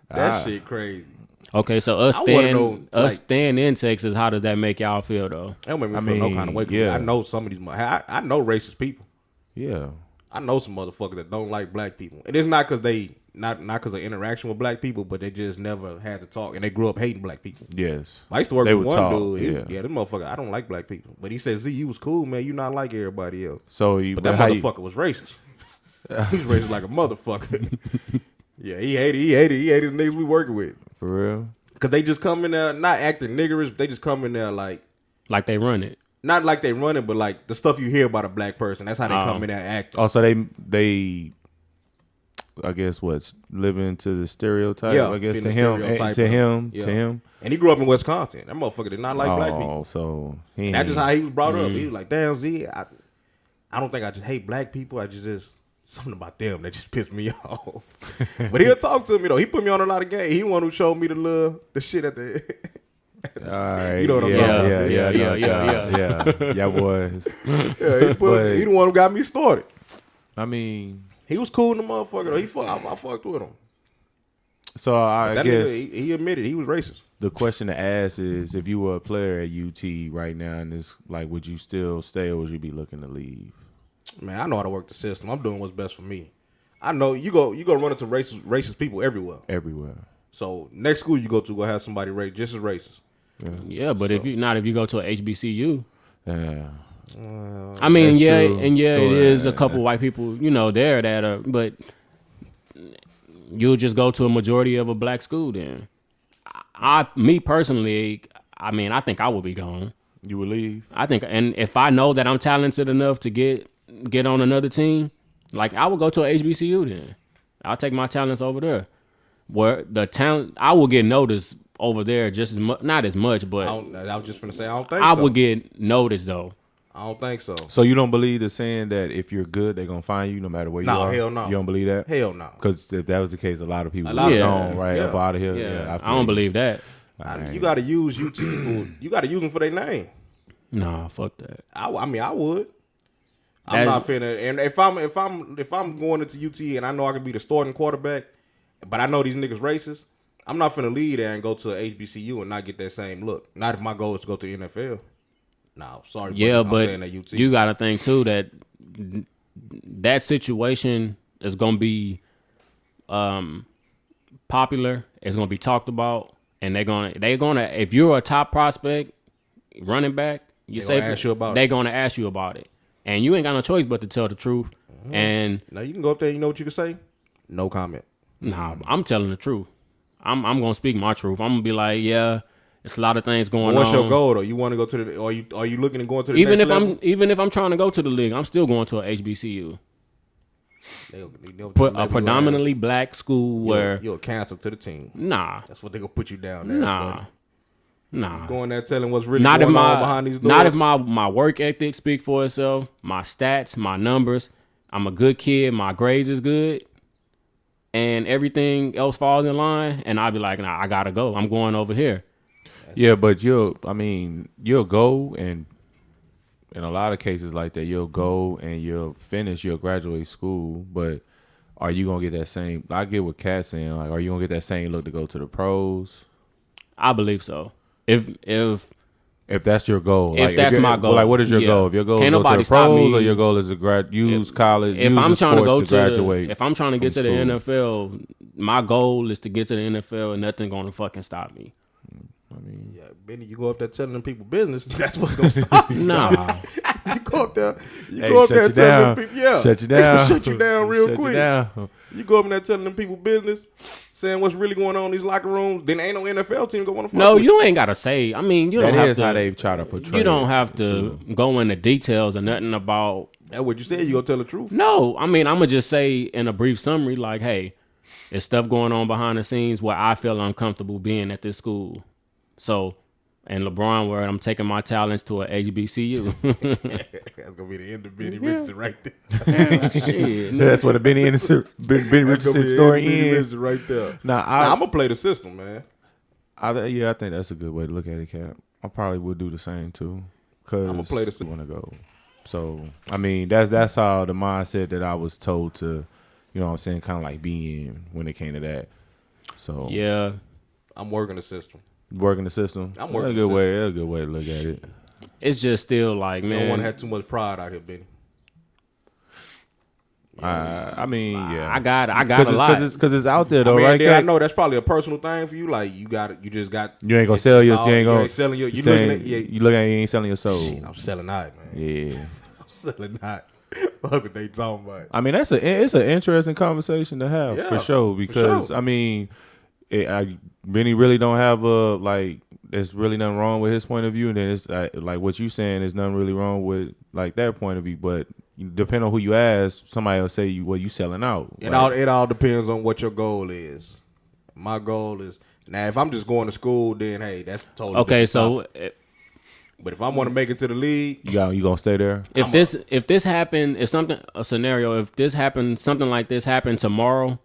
That shit crazy. Okay, so us I wanna know, staying in Texas, how does that make y'all feel though? That don't make me feel no kind of way. yeah. I know some of these. I know racist people. yeah, I know some motherfuckers that don't like black people, and it's not because they not because of interaction with black people, but they just never had to talk, and they grew up hating black people. yes. I used to work They with were one taught, dude. yeah. This motherfucker. I don't like black people, but he said, "Z, you was cool, man. You not like everybody else." So you, But that how you- motherfucker was racist. He was racist like a motherfucker. Yeah, he hated the niggas we working with. for real? Cause they just come in there not acting niggerish, but they just come in there like Like they run it. not like they running, but like the stuff you hear about a black person. That's how they come in there acting. Oh, so they, I guess what's living to the stereotype. Yeah, I guess fit to the him, stereotype to of- him, yeah. to him. And he grew up in Wisconsin. That motherfucker did not like black people. Oh, so he And that's just how he was brought up. Mm. He was like, "Damn, Z, I don't think I just hate black people. I just something about them that just pissed me off." But he'll talk to me though. He put me on a lot of games. He one who showed me the shit at the. All right, You know what I'm yeah, talking about. yeah, boys. Yeah, he the one who got me started. I mean, He was cool in the motherfucker though. I fucked with him. so I That guess nigga, he admitted he was racist. the question to ask is, if you were a player at UT right now, and it's like, would you still stay or would you be looking to leave? Man, I know how to work the system. I'm doing what's best for me. I know you go run into racist people everywhere. Everywhere. So next school you go to have somebody just as racist. Yeah, but if you go to a HBCU, Yeah. I mean, That's yeah, true. and yeah, Go it is a ahead. couple white people, there that are, but you'll just go to a majority of a black school then. Me personally, I mean, I think I would be gone. You would leave? I think, and if I know that I'm talented enough to get on another team, like I would go to a HBCU then. I'll take my talents over there. Where the talent, I will get noticed over there just as much, not as much, but I was just finna say I don't think I so. would get noticed though. I don't think so. So you don't believe the saying that if you're good, they're gonna find you no matter where you No, are? hell no. You don't believe that? Hell no. Because if that was the case, a lot of people lot would of- gone right yeah. up out of here. Yeah, Yeah, I feel don't you. believe that. You got to use UT for. You got to use them for their name. Nah, fuck that. I mean, I would. I'm That- not finna. And if I'm going into UT and I know I can be the starting quarterback, but I know these niggas racist, I'm not finna leave there and go to HBCU and not get that same look. Not if my goal is to go to the NFL. No, sorry. Yeah, I'm but saying that UT. you got to think too that that situation is gonna be popular. It's gonna be talked about, and they're gonna if you're a top prospect running back, They gonna ask you about it. they're gonna ask you about it, and you ain't got no choice but to tell the truth. Mm-hmm. And Now you can go up there. You know what you can say? No comment. nah, I'm telling the truth. I'm gonna speak my truth. I'm gonna be like, yeah, it's a lot of things going What's on. your goal though? You want to go to the? Or are you looking at going to the? Even next if level? even if I'm trying to go to the league, I'm still going to a HBCU. They'll Put label a your predominantly ass. black school where you're a cancel to the team. nah, That's what they gonna put you down there. nah, buddy. nah. Going there telling what's really Not if going on behind these doors. not if my work ethic speak for itself, my stats, my numbers. I'm a good kid. My grades is good, and everything else falls in line. And I'll be like, nah, I gotta go. I'm going over here. Yeah, but you'll go and in a lot of cases like that, you'll go and you'll graduate school, but are you gonna get that same? I get what Kat's saying. Like, are you gonna get that same look to go to the pros? I believe so. If that's your goal, If that's my goal, like what is your yeah. goal? If your goal Can't is to go to nobody the stop pros, me. or your goal is to use college, if use I'm the trying to go sports to graduate. if I'm trying to get to the from NFL, my goal is to get to the NFL, and nothing gonna fucking stop me. Yeah, Benny, you go up there telling them people business. That's what's gonna stop you. Nah. You go up there. You Hey, go up shut there you telling down. them people. Yeah, Shut you they gonna down. Shut you down real Shut you quick. down. You go up in there telling them people business, saying what's really going on in these locker rooms. Then ain't no NFL team going to fuck No, with you ain't got to say. I mean, you don't That have is to. how they try to portray. You don't it, have to go into details or nothing about. That's what you said. You gonna tell the truth. No, I mean, I'm gonna just say in a brief summary, like, hey, there's stuff going on behind the scenes where I feel uncomfortable being at this school. So, in LeBron word, I'm taking my talents to a HBCU. That's gonna be the end of Benny Richardson right there. Shit. That's what a Benny Richardson story ends. Right there. Nah, I'm gonna play the system, man. I think that's a good way to look at it, Cap. I probably would do the same too. Cause I'ma play the want to go. So I mean, that's how the mindset that I was told to, you know what I'm saying, kind of like be in when it came to that. So Yeah. I'm working the system. working the system. I'm working That's the a good way to look at it. It's just still like, You don't man. want to have too much pride out here, Benny. I mean, yeah, I got a lot. because it's out there though, I mean, right? then I Kat? know that's probably a personal thing for you. Like you got it. You just got. You ain't gonna sell your. all- You ain't gonna. selling your. You saying- looking at. Yeah, You looking at. You ain't selling your soul. shit, I'm selling out, man. Yeah. I'm selling out. Fuck what they talking about. I mean, it's an interesting conversation to have Yeah, for sure. Because I mean, Benny really don't have a like. There's really nothing wrong with his point of view, and then it's like what you saying. There's nothing really wrong with like that point of view. But depending on who you ask, somebody will say you selling out. It all depends on what your goal is. My goal is now if I'm just going to school, then hey, that's totally Okay, different so topic. But if I want to make it to the league, you gonna stay there. if this happened, if something something like this happened tomorrow,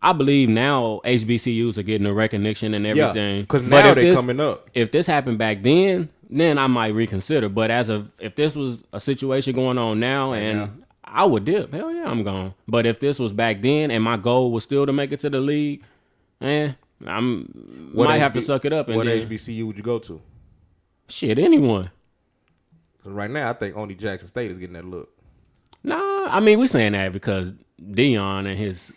I believe now HBCUs are getting the recognition and everything. yeah, because now they're coming up. If this happened back then I might reconsider. But if this was a situation going on now, and I would dip. Hell yeah, I'm gone. But if this was back then and my goal was still to make it to the league, might have to suck it up. And what then, HBCU would you go to? shit, anyone. Because right now I think only Jackson State is getting that look. Nah, I mean we saying that because Dion and his.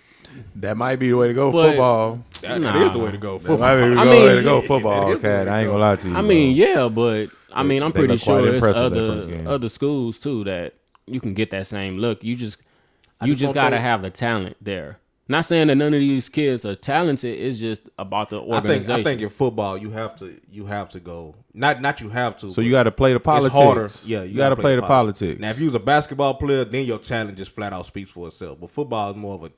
That might be the way to go. But- Football. That Nah. is the way to go. That Football. might be the I way mean, to go. it Football, is the way Cat. to I ain't go. gonna lie to you. I mean, yeah, but I'm they pretty look quite sure it's impressive that first game. other schools too that you can get that same look. You just just don't gotta think- have the talent there. Not saying that none of these kids are talented. It's just about the organization. I think in football you have to go. Not you have to. So you got to play the politics. It's harder. Yeah, you got to play the politics. Now, if you was a basketball player, then your talent just flat out speaks for itself. But football is more of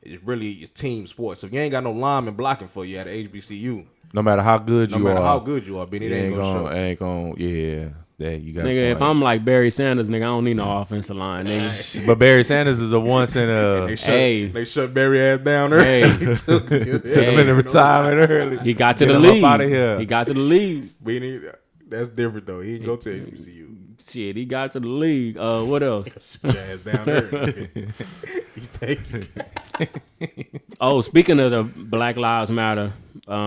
it's really a team sport. So if you ain't got no lineman blocking for you at a HBCU, no matter how good no you matter are, how good you are, Benny, it it ain't gonna show. ain't gonna. Yeah, that you got. nigga, if I'm like Barry Sanders, nigga, I don't need no offensive line. Nigga. but Barry Sanders is a once in a. They shut Barry ass down there. Hey, Sent him in retirement early. he got to Get the him up league. outta here. He got to the league. Benny, that's different though. He ain't go to HBCU. Shit, he got to the league. What else? Shut your ass down there. You take it. Oh, speaking of the Black Lives Matter,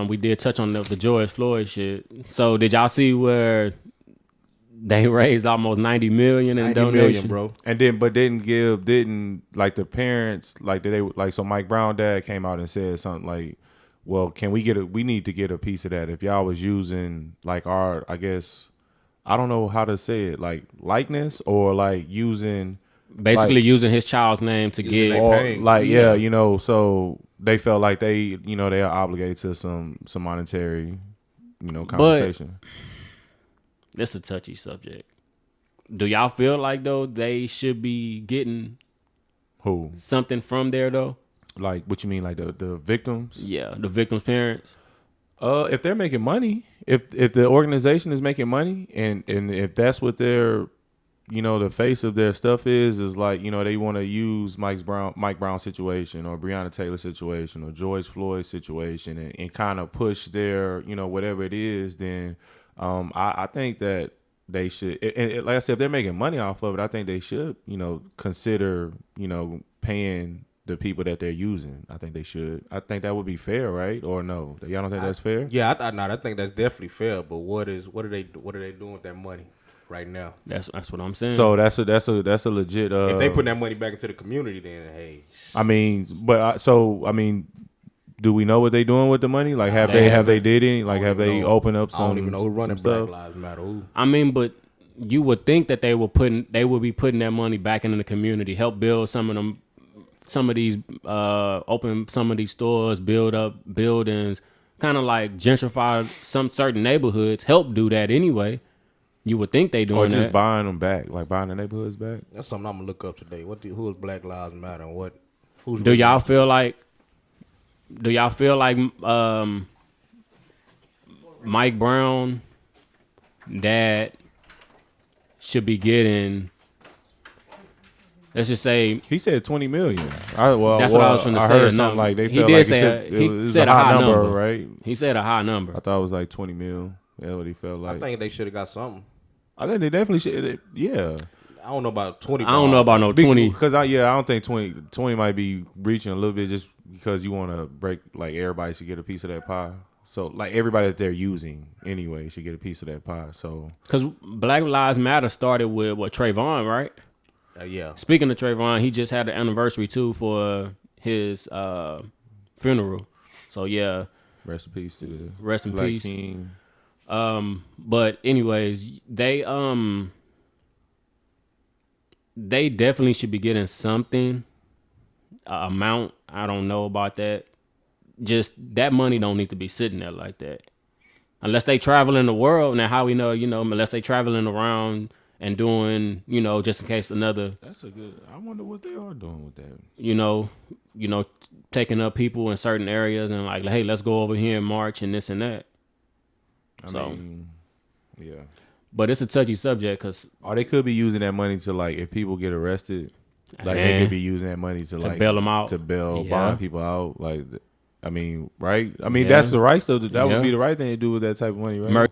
we did touch on the George Floyd shit. So did y'all see where they raised almost $90 million in 90 donations, million, bro. And then, but didn't like the parents like they like so Mike Brown dad came out and said something like, well, we need to get a piece of that if y'all was using like our, I guess, I don't know how to say it, like likeness or like using basically like, using his child's name to get. they or pay. like yeah, you know, so they felt like they are obligated to some monetary, compensation. That's a touchy subject. Do y'all feel like though they should be getting Who? something from there though? Like what you mean, like the victims? Yeah, the victims' parents. If they're making money, if the organization is making money, and if that's what their, the face of their stuff is like, they want to use Mike Brown situation or Breonna Taylor situation or George Floyd situation and kind of push their, whatever it is, then I think that they should, and like I said, if they're making money off of it, I think they should, consider, paying the people that they're using. I think they should. I think that would be fair, right? Or no? Y'all don't think that's fair? Yeah, I think that's definitely fair. But what are they doing with that money right now? That's what I'm saying. So that's a legit. If they put that money back into the community, then hey. I mean, do we know what they doing with the money? Like, have they did any? Like, have they opened up some? I don't even know who running some Black stuff? Lives Matter. Who? I mean, but you would think that they would be putting that money back into the community, help build some of them some of these open some of these stores, build up buildings, kind of like gentrify some certain neighborhoods, help do that anyway. You would think they doing Or just that. buying them back, like buying the neighborhoods back. That's something I'm gonna look up today. Who is Black Lives Matter and what? Who's Do y'all feel like Mike Brown dad should be getting, let's just say, He said 20 million. that's what I was going to I say. heard something like they he felt did like say it was said a high number, right? He said a high number. I thought it was like 20 mil. That's what he felt like. I think they should have got something. I think they definitely should. Yeah. I don't know about 20. I don't know about no 20. Because I don't think 20 might be reaching a little bit just because you want to break, like, everybody should get a piece of that pie. So, like, everybody that they're using anyway should get a piece of that pie. So, Because Black Lives Matter started with Trayvon, right? Yeah. Speaking of Trayvon, he just had an anniversary too for his funeral. So yeah, rest in peace to the rest in Black peace. King. But anyways, they definitely should be getting something amount. I don't know about that. Just that money don't need to be sitting there like that. Unless they traveling the world. Now, how we know, unless they traveling around and doing, just in case another, That's a good. I wonder what they are doing with that. taking up people in certain areas and like, hey, let's go over here and march and this and that. I mean, yeah. But it's a touchy subject because Or they could be using that money to, like, if people get arrested, like, they could be using that money to like bail them out. to bail Yeah. bond people out. Like, I mean, right? I mean, Yeah. that's the right stuff. That Yeah. would be the right thing to do with that type of money, right?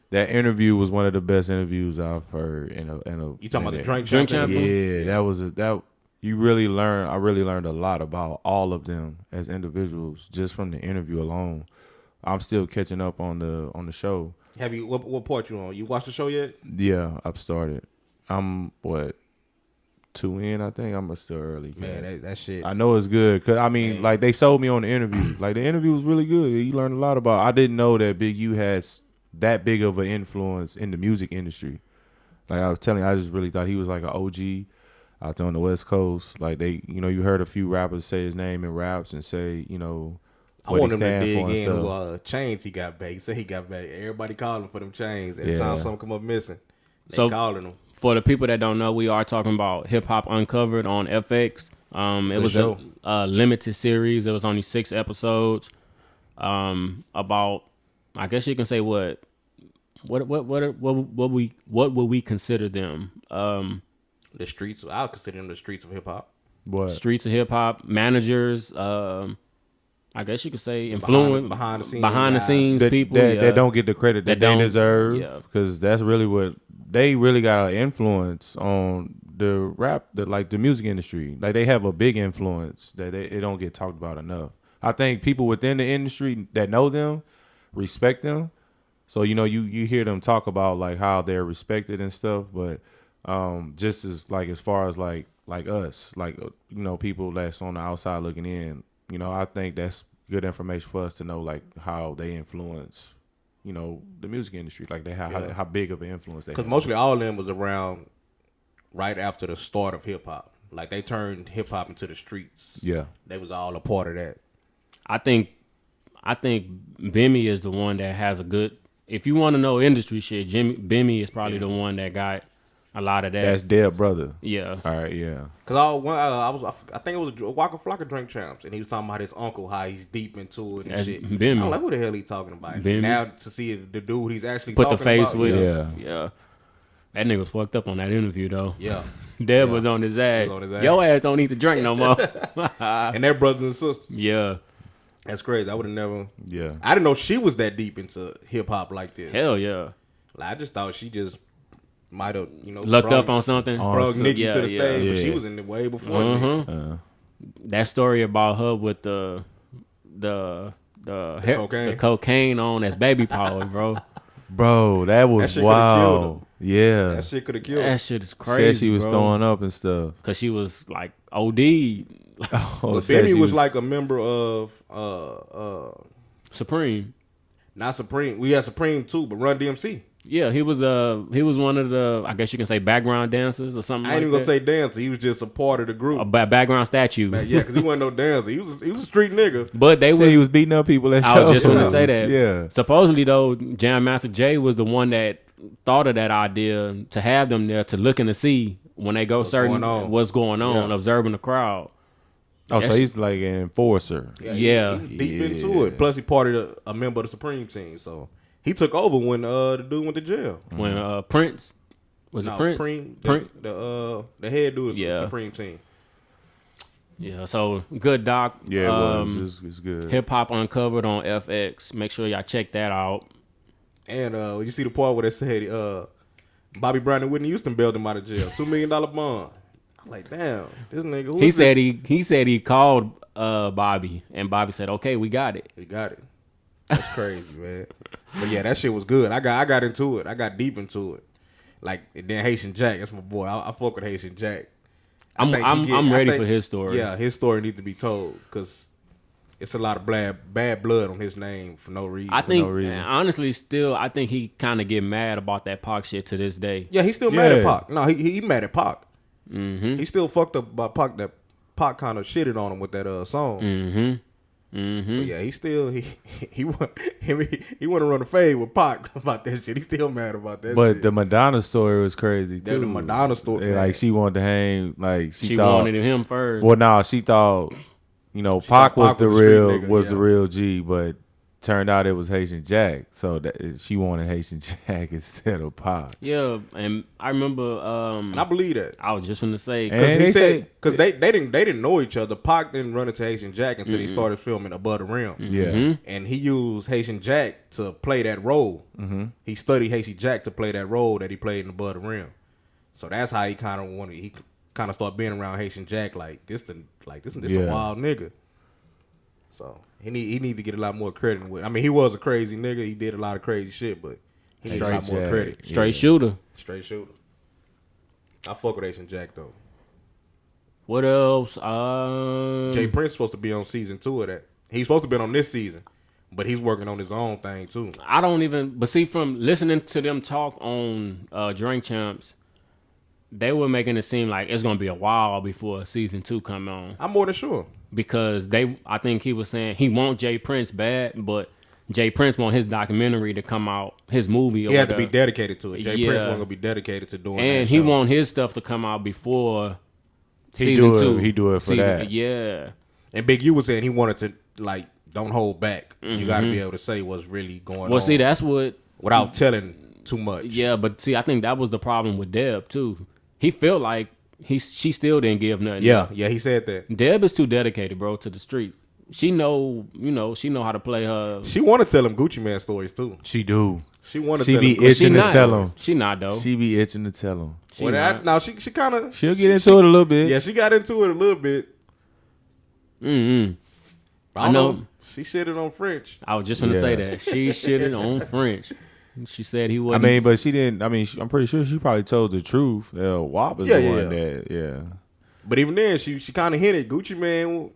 That interview was one of the best interviews I've heard in a. You talking about the Drink drink champ? champion? Yeah, that you really learn. I really learned a lot about all of them as individuals just from the interview alone. I'm still catching up on the show. Have you what part you on? You watched the show yet? Yeah, I've started. I'm 2 in. I think I'm still early. Man, that shit. I know it's good because I mean, like, they sold me on the interview. Like, the interview was really good. You learned a lot about. I didn't know that Big U has that big of an influence in the music industry. Like I was telling you, I just really thought he was like an OG out there on the West Coast. Like, they, you heard a few rappers say his name in raps and say, I what want he him to stand dig for and in stuff. who chains he got back. He said he got back. Everybody calling for them chains. Every Yeah. time something come up missing, they So- calling them. for the people that don't know, we are talking about Hip Hop Uncovered on FX. It was show. a limited series. It was only 6 episodes. About, I guess you can say what would we consider them? The streets. I'll consider them the streets of hip hop. What? Streets of hip hop managers. I guess you could say influence behind the scenes behind the guys. scenes people that don't get the credit that they don't- deserve. yeah. Because that's really what they really got an influence on the the music industry. Like, they have a big influence that it don't get talked about enough. I think people within the industry that know them respect them. So, you hear them talk about, like, how they're respected and stuff, but just as far as like us, like, people that's on the outside looking in, I think that's good information for us to know, like, how they influence, the music industry, like how big of an influence they have. Because mostly all of them was around right after the start of hip hop. Like, they turned hip hop into the streets. Yeah. They was all a part of that. I think Bimmy is the one that has a good. If you want to know industry shit, Bimmy is probably the one that got a lot of that. That's their brother. Yeah. All right, yeah. Cause I think it was Waka Flocka Drink Champs, and he was talking about his uncle, how he's deep into it and That's shit. Bimmy. I'm like, what the hell he talking about? Bimmy. Now to see the dude he's actually Put the talking face about, with yeah. it. Yeah. That nigga was fucked up on that interview though. Yeah, Deb was on his ass. was on his ass. Your ass don't need to drink no more. and they're brothers and sisters. Yeah. That's crazy. I would have never. Yeah. I didn't know she was that deep into hip hop like this. Hell yeah. Like, I just thought she just might have, Lucked up on something. brought Nikki Yeah, to the yeah. stage, but Yeah. she was in the way before. Nikki. That story about her with the cocaine. the cocaine on as baby powder, bro. Bro, that was That shit coulda killed wild. Yeah. That shit could have killed. That her. shit is crazy. Said she was bro. throwing up and stuff. Cause she was like OD But said Benny she was like a member of Supreme. not Supreme. We had Supreme too, but Run DMC. Yeah, he was one of the, I guess you can say, background dancers or something. I ain't like even gonna that. say dancer. He was just a part of the group. A background statue. Yeah, because he wasn't no dancer. He was a street nigga. But they He was beating up people at shows. I was just going to say that. Yeah. Supposedly though, Jam Master Jay was the one that thought of that idea to have them there to look and to see when they go what's going on, observing the crowd. Oh, so he's like an enforcer. Yeah. He deep into it. Plus, he parted a member of the Supreme team, so he took over when the dude went to jail. When Prince it Prince? The head dude of the Supreme team. Yeah, so good doc. Yeah, it's good. Hip Hop Uncovered on FX. Make sure y'all check that out. And you see the part where they said Bobby Brown and Whitney Houston bailed him out of jail, $2 million bond. I'm like, damn, this nigga. He said he called Bobby, and Bobby said, "Okay, we got it." We got it. That's crazy, man. But yeah, that shit was good. I got into it. I got deep into it. Like, and then Haitian Jack, that's my boy. I fuck with Haitian Jack. I'm ready for his story. Yeah, his story needs to be told because it's a lot of bad blood on his name for no reason. I think, honestly, I think he kind of get mad about that Pac shit to this day. Yeah, he's still mad at Pac. No, he mad at Pac. Mm-hmm. He still fucked up about Pac. That Pac kind of shitted on him with that song. Mm-hmm. Mm-hmm. But yeah, he want to run a fade with Pac about that shit. He's still mad about that. But shit. the Madonna story was crazy too. The Madonna story, like she wanted to hang. Like she thought, wanted him first. Well, no, she thought Pac was the real G, but turned out it was Haitian Jack. So that she wanted Haitian Jack instead of Pac. Yeah, and I remember. And I believe that. I was just gonna say because he said because they didn't know each other. Pac didn't run into Haitian Jack until he started filming Above the Rim. Yeah, and he used Haitian Jack to play that role. Mm-hmm. He studied Haitian Jack to play that role that he played in Above the Rim. So that's how he kind of wanted. He kind of started being around Haitian Jack like this a wild nigga. So he need to get a lot more credit. I mean, he was a crazy nigga. He did a lot of crazy shit, but he needs a lot more credit. Straight shooter. I fuck with Haitian Jack though. What else? Jay Prince supposed to be on season 2 of that. He's supposed to be on this season, but he's working on his own thing too. But see, from listening to them talk on Drink Champs, they were making it seem like it's gonna be a while before season 2 come on. I'm more than sure. Because I think he was saying he want Jay Prince bad, but Jay Prince want his documentary to come out, his movie. He had to be dedicated to it. Jay Prince wasn't gonna be dedicated to doing. And that he show. want his stuff to come out before season 2. He do it for that. Yeah. And Big U was saying he wanted to don't hold back. Mm-hmm. You got to be able to say what's really going on. Well, see, that's what without telling too much. Yeah, but see, I think that was the problem with Deb too. He felt like she still didn't give nothing. Yeah, he said that. Deb is too dedicated, bro, to the street. She know how to play her. She want to tell him Gucci Man stories too. She do. She want to. She be itching to tell him. She not though. She be itching to tell him. She kind of. She'll get into it a little bit. Yeah, she got into it a little bit. I know. She shitted on French. I was just gonna say that she shitted on French. She said he wasn't. I mean, but she didn't. I mean, I'm pretty sure she probably told the truth. Swab is the one that. But even then, she kind of hinted Gucci Man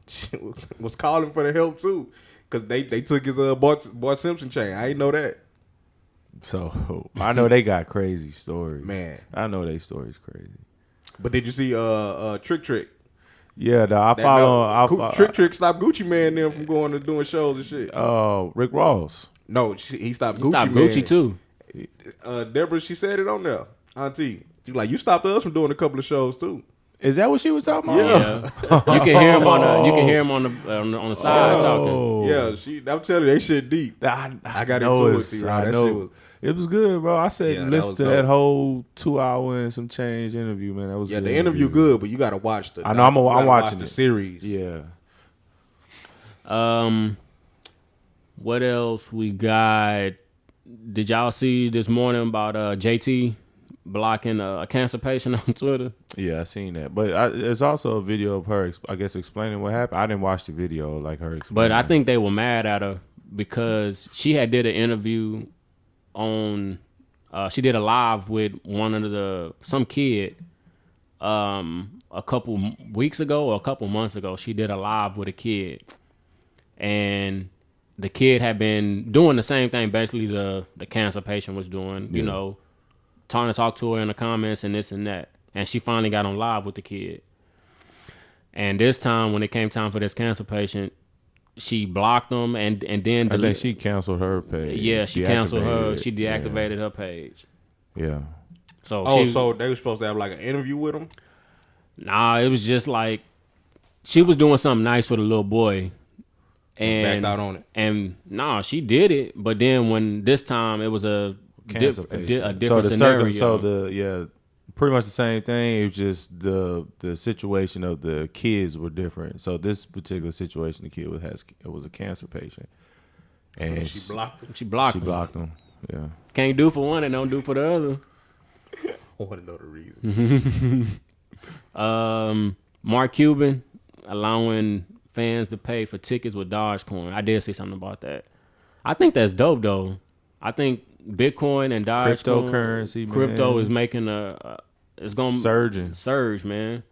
was calling for the help too, because they took his Bart Simpson chain. I didn't know that. So I know they got crazy stories. Man, I know they stories crazy. But did you see Trick? Yeah, I follow. Trick stopped Gucci Man them from going to doing shows and shit. Rick Ross. No, he stopped Gucci. Stopped Man. Gucci too. Deborah, she said it on there. Auntie, you stopped us from doing a couple of shows too. Is that what she was talking about? Yeah. You can hear him on the side talking. Yeah, I'm telling you, they shit deep. I got into it. I know. It was good, bro. I said listen to that whole 2 hour and some change interview, man. That was the interview good, but you got to watch the. I know. I'm watching the series. Yeah. What else we got? Did y'all see this morning about JT blocking a cancer patient on Twitter? Yeah, I seen that. But there's also a video of her, I guess, explaining what happened. I didn't watch the video like her explaining. But I think they were mad at her because she had did an interview on. She did a live with some kid. A couple weeks ago or a couple months ago, she did a live with a kid, and the kid had been doing the same thing basically the cancer patient was doing, you know, trying to talk to her in the comments and this and that. And she finally got on live with the kid. And this time, when it came time for this cancer patient, she blocked them and then I think she canceled her page. Yeah, she canceled her. She deactivated her page. Yeah. So so they were supposed to have like an interview with him? Nah, it was just like she was doing something nice for the little boy. And backed out on it. And nah, she did it. But then when this time it was a different scenario. Pretty much the same thing. It was just the situation of the kids were different. So this particular situation, the kid was a cancer patient, and she blocked him. She blocked him. Yeah. Can't do for one and don't do for the other. I want to know the reason. Mark Cuban allowing fans to pay for tickets with Dogecoin. I did say something about that. I think that's dope though. I think Bitcoin and Dogecoin, crypto is making it's gonna surge, man.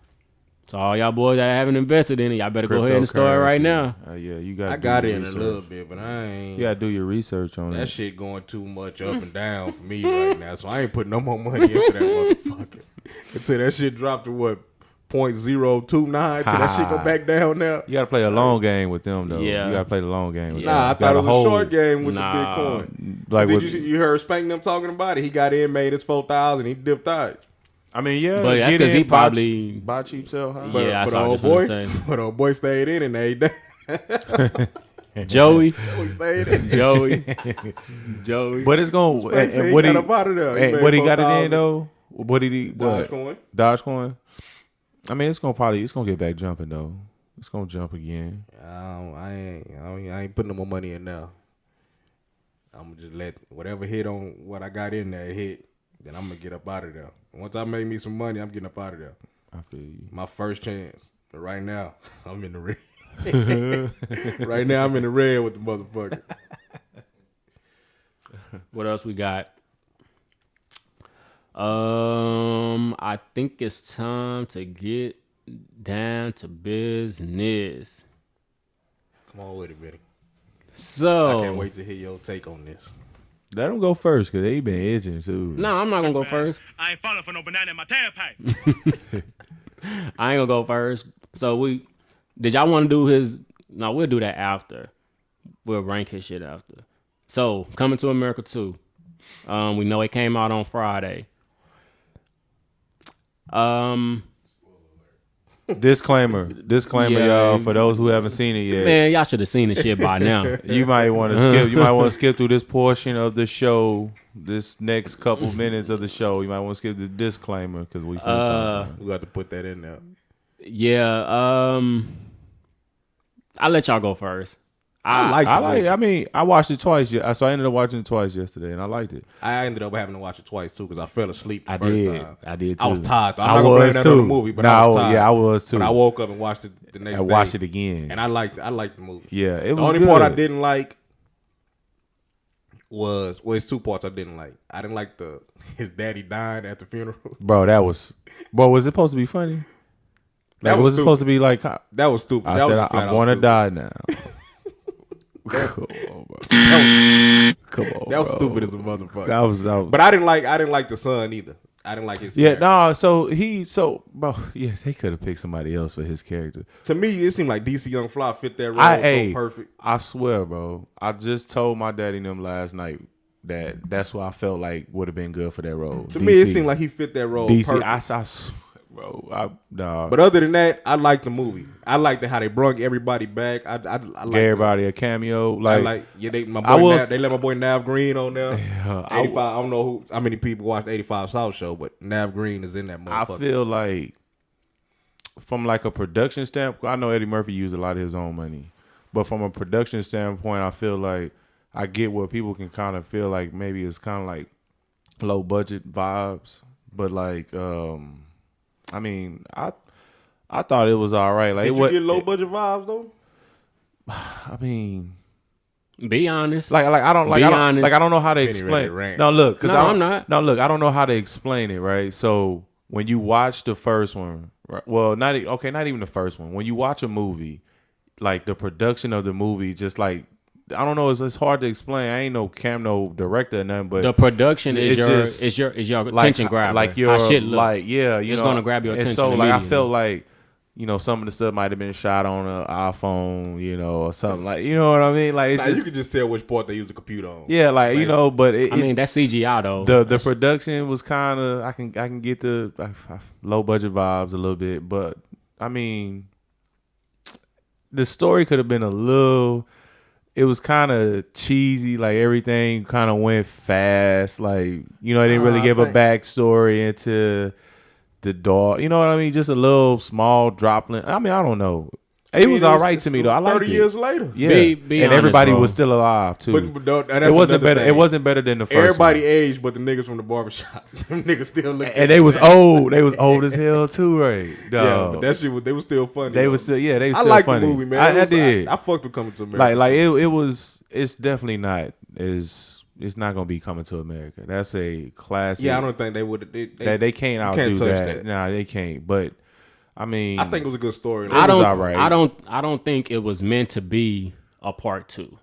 So all y'all boys that haven't invested in it, y'all better go ahead and start right now. You got. I got in a little bit, but I ain't. You gotta do your research on that shit going too much up and down for me right now. So I ain't putting no more money into that motherfucker until that shit dropped to what 0.029 till that shit go back down now. You gotta play a long game with them though. Yeah. You gotta play the long game with them. I thought it was a short game with the Bitcoin. Like you heard Spank them talking about it? He got in, made his 4,000, he dipped out. I mean, yeah, but that's because he probably buy cheap, sell high. But, yeah, but old boy stayed in and they Joey stayed in. Joey. But it's gonna. And what he got it in though? What did he? Dogecoin. I mean, it's gonna get back jumping though. It's gonna jump again. I ain't putting no more money in now. I'm gonna just let whatever hit on what I got in there hit. Then I'm gonna get up out of there. Once I make me some money, I'm getting up out of there. I feel you. My first chance. But right now, I'm in the red. Right now, I'm in the red with the motherfucker. What else we got? I think it's time to get down to business. Come on with it, Benny. So I can't wait to hear your take on this. Let them go first, because they been itching, too. No, I'm not going to go first. I ain't falling for no banana in my tailpipe. I ain't going to go first. So did y'all want to do his? No, we'll do that after. We'll rank his shit after. So, Coming to America 2. We know it came out on Friday. Disclaimer, y'all, for those who haven't seen it yet. Man, y'all should have seen the shit by now. You might want to skip. You might want to skip through this portion of the show. This next couple minutes of the show, you might want to skip the disclaimer because we got to put that in there. Yeah. I'll let y'all go first. I watched it twice. So I ended up watching it twice yesterday, and I liked it. I ended up having to watch it twice too because I fell asleep the first time. I did too. I was tired. Though. I'm not gonna blame that on the movie, but I was tired. Yeah, I was too. But I woke up and watched it the next day. I watched it again, and I liked the movie. Yeah, it was the only good. part I didn't like it's two parts I didn't like. I didn't like his daddy dying at the funeral. Was it supposed to be funny? Like, was it supposed to be like that was stupid. I said I want to die now. Come on, bro. That was stupid as a motherfucker. But I didn't like the son either. I didn't like his character. Bro, yeah, they could have picked somebody else for his character. To me, it seemed like DC Young Fly fit that role so perfect. I swear, bro. I just told my daddy and them last night that's what I felt like would have been good for that role. To me, it seemed like he fit that role perfect. I swear, bro. But other than that, I liked the movie. I liked how they brung everybody back. I gave everybody a cameo. They let my boy Nav Green on there. Yeah, 85. I don't know how many people watched 85 South Show, but Nav Green is in that motherfucker. I feel like from like a production standpoint, I know Eddie Murphy used a lot of his own money, but from a production standpoint, I feel like I get what people can kind of feel like maybe it's kind of like low budget vibes, but like I mean, I thought it was all right. Like, did you get low budget vibes though? I mean, be honest. Like I don't like. I don't know how to explain. No, look, because I'm not. No, look, I don't know how to explain it. Right. So when you watch the first one, right, well, not even the first one. When you watch a movie, like the production of the movie, just like I don't know. It's hard to explain. I ain't no director or nothing, but the production it's is your attention grabber. Like how shit look. like it's gonna grab your attention. And so like I immediately. felt like some of the stuff might have been shot on an iPhone, or something like you know what I mean. Like it's you can just tell which part they use the computer on. Yeah, like but I mean that's CGI though. The production was kind of I can get the low budget vibes a little bit, but I mean the story could have been a little. It was kind of cheesy, like everything kind of went fast. Like, they didn't really give a backstory into the dog. You know what I mean? Just a little small droplet. I mean, I don't know. It was all right to me though. I liked it. 30 years later. Yeah. Be and honest, everybody bro. was still alive too. But that's it wasn't another better. thing. It wasn't better than the first Everybody one. aged, but the niggas from the barbershop. Them niggas still look. And they was old. They was old as hell too, right? Yeah, but that shit they was still funny. They was still, they was I still like funny. the movie, man. I did. I fucked with Coming to America. Like it's definitely not it's not gonna be Coming to America. That's a classic. Yeah, I don't think they would. They can't outdo touch that. Nah, they can't. But I mean, I think it was a good story. I don't- all right. I don't think it was meant to be a part 2.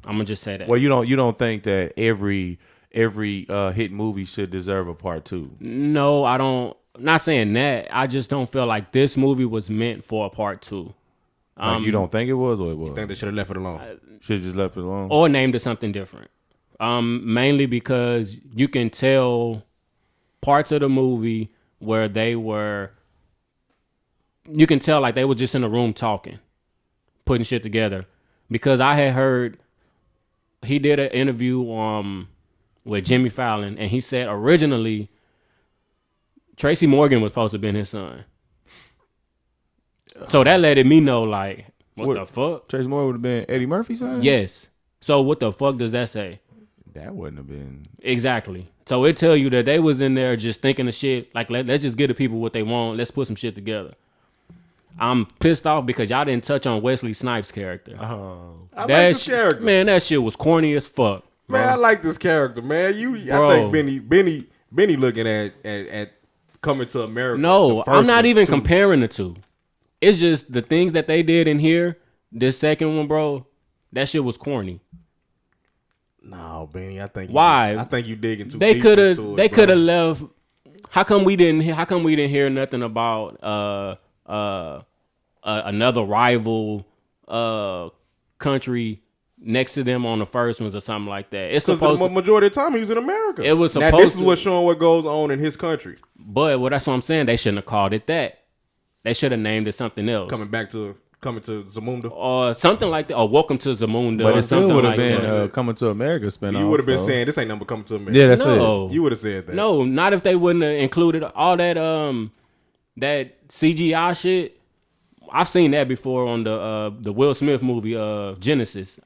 I'm gonna just say that. Well, you don't think that every hit movie should deserve a part 2? No, I don't. Not saying that. I just don't feel like this movie was meant for a part 2. Like you don't think it was, or it was? I think they should have left it alone. Should have just left it alone. Or named it something different. Mainly because you can tell parts of the movie where you can tell like they were just in a room talking, putting shit together. Because I had heard he did an interview with Jimmy Fallon, and he said originally Tracy Morgan was supposed to have been his son. So that let me know, like, what the fuck? Tracy Morgan would have been Eddie Murphy's son? Yes. So what the fuck does that say? That wouldn't have been. Exactly. So it tell you that they was in there just thinking of shit, like, let's just give the people what they want. Let's put some shit together. I'm pissed off because y'all didn't touch on Wesley Snipes' character. I like this character. Man, that shit was corny as fuck. Man, I like this character, man. I think Benny looking at Coming to America. No, the I'm first not one, even too. comparing the two. It's just the things that they did in here. This second one, bro, that shit was corny. No, Benny, I think Why? I think you digging too They deep could into have. it, They bro. could have left. How come we didn't hear nothing about another rival country next to them on the first ones or something like that? It's Because supposed the to, majority of the time he was in America. It was now, supposed this is to- what's showing what goes on in his country. but well, that's what I'm saying. They shouldn't have called it that. They should have named it something else. Coming to Zumunda. Or something like that. Or Welcome to Zamunda. But or it still something would have like been that. Coming to America spinoff. You would have been though. saying this ain't number Coming to America. Yeah, that's No. it. You would have said that. No, not if they wouldn't have included all that that CGI shit. I've seen that before on the Will Smith movie Genesis.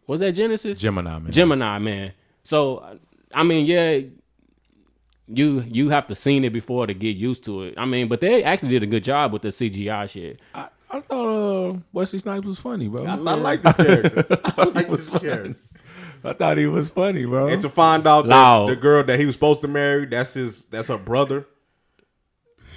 Was that Genesis? Gemini, man. Gemini, man. So I mean, yeah, you have to seen it before to get used to it. I mean, but they actually did a good job with the CGI shit. I thought Wesley Snipes was funny, bro. I like this character. I like this character. I thought he was funny, bro. And to find out that Loud. the girl that he was supposed to marry, that's her brother.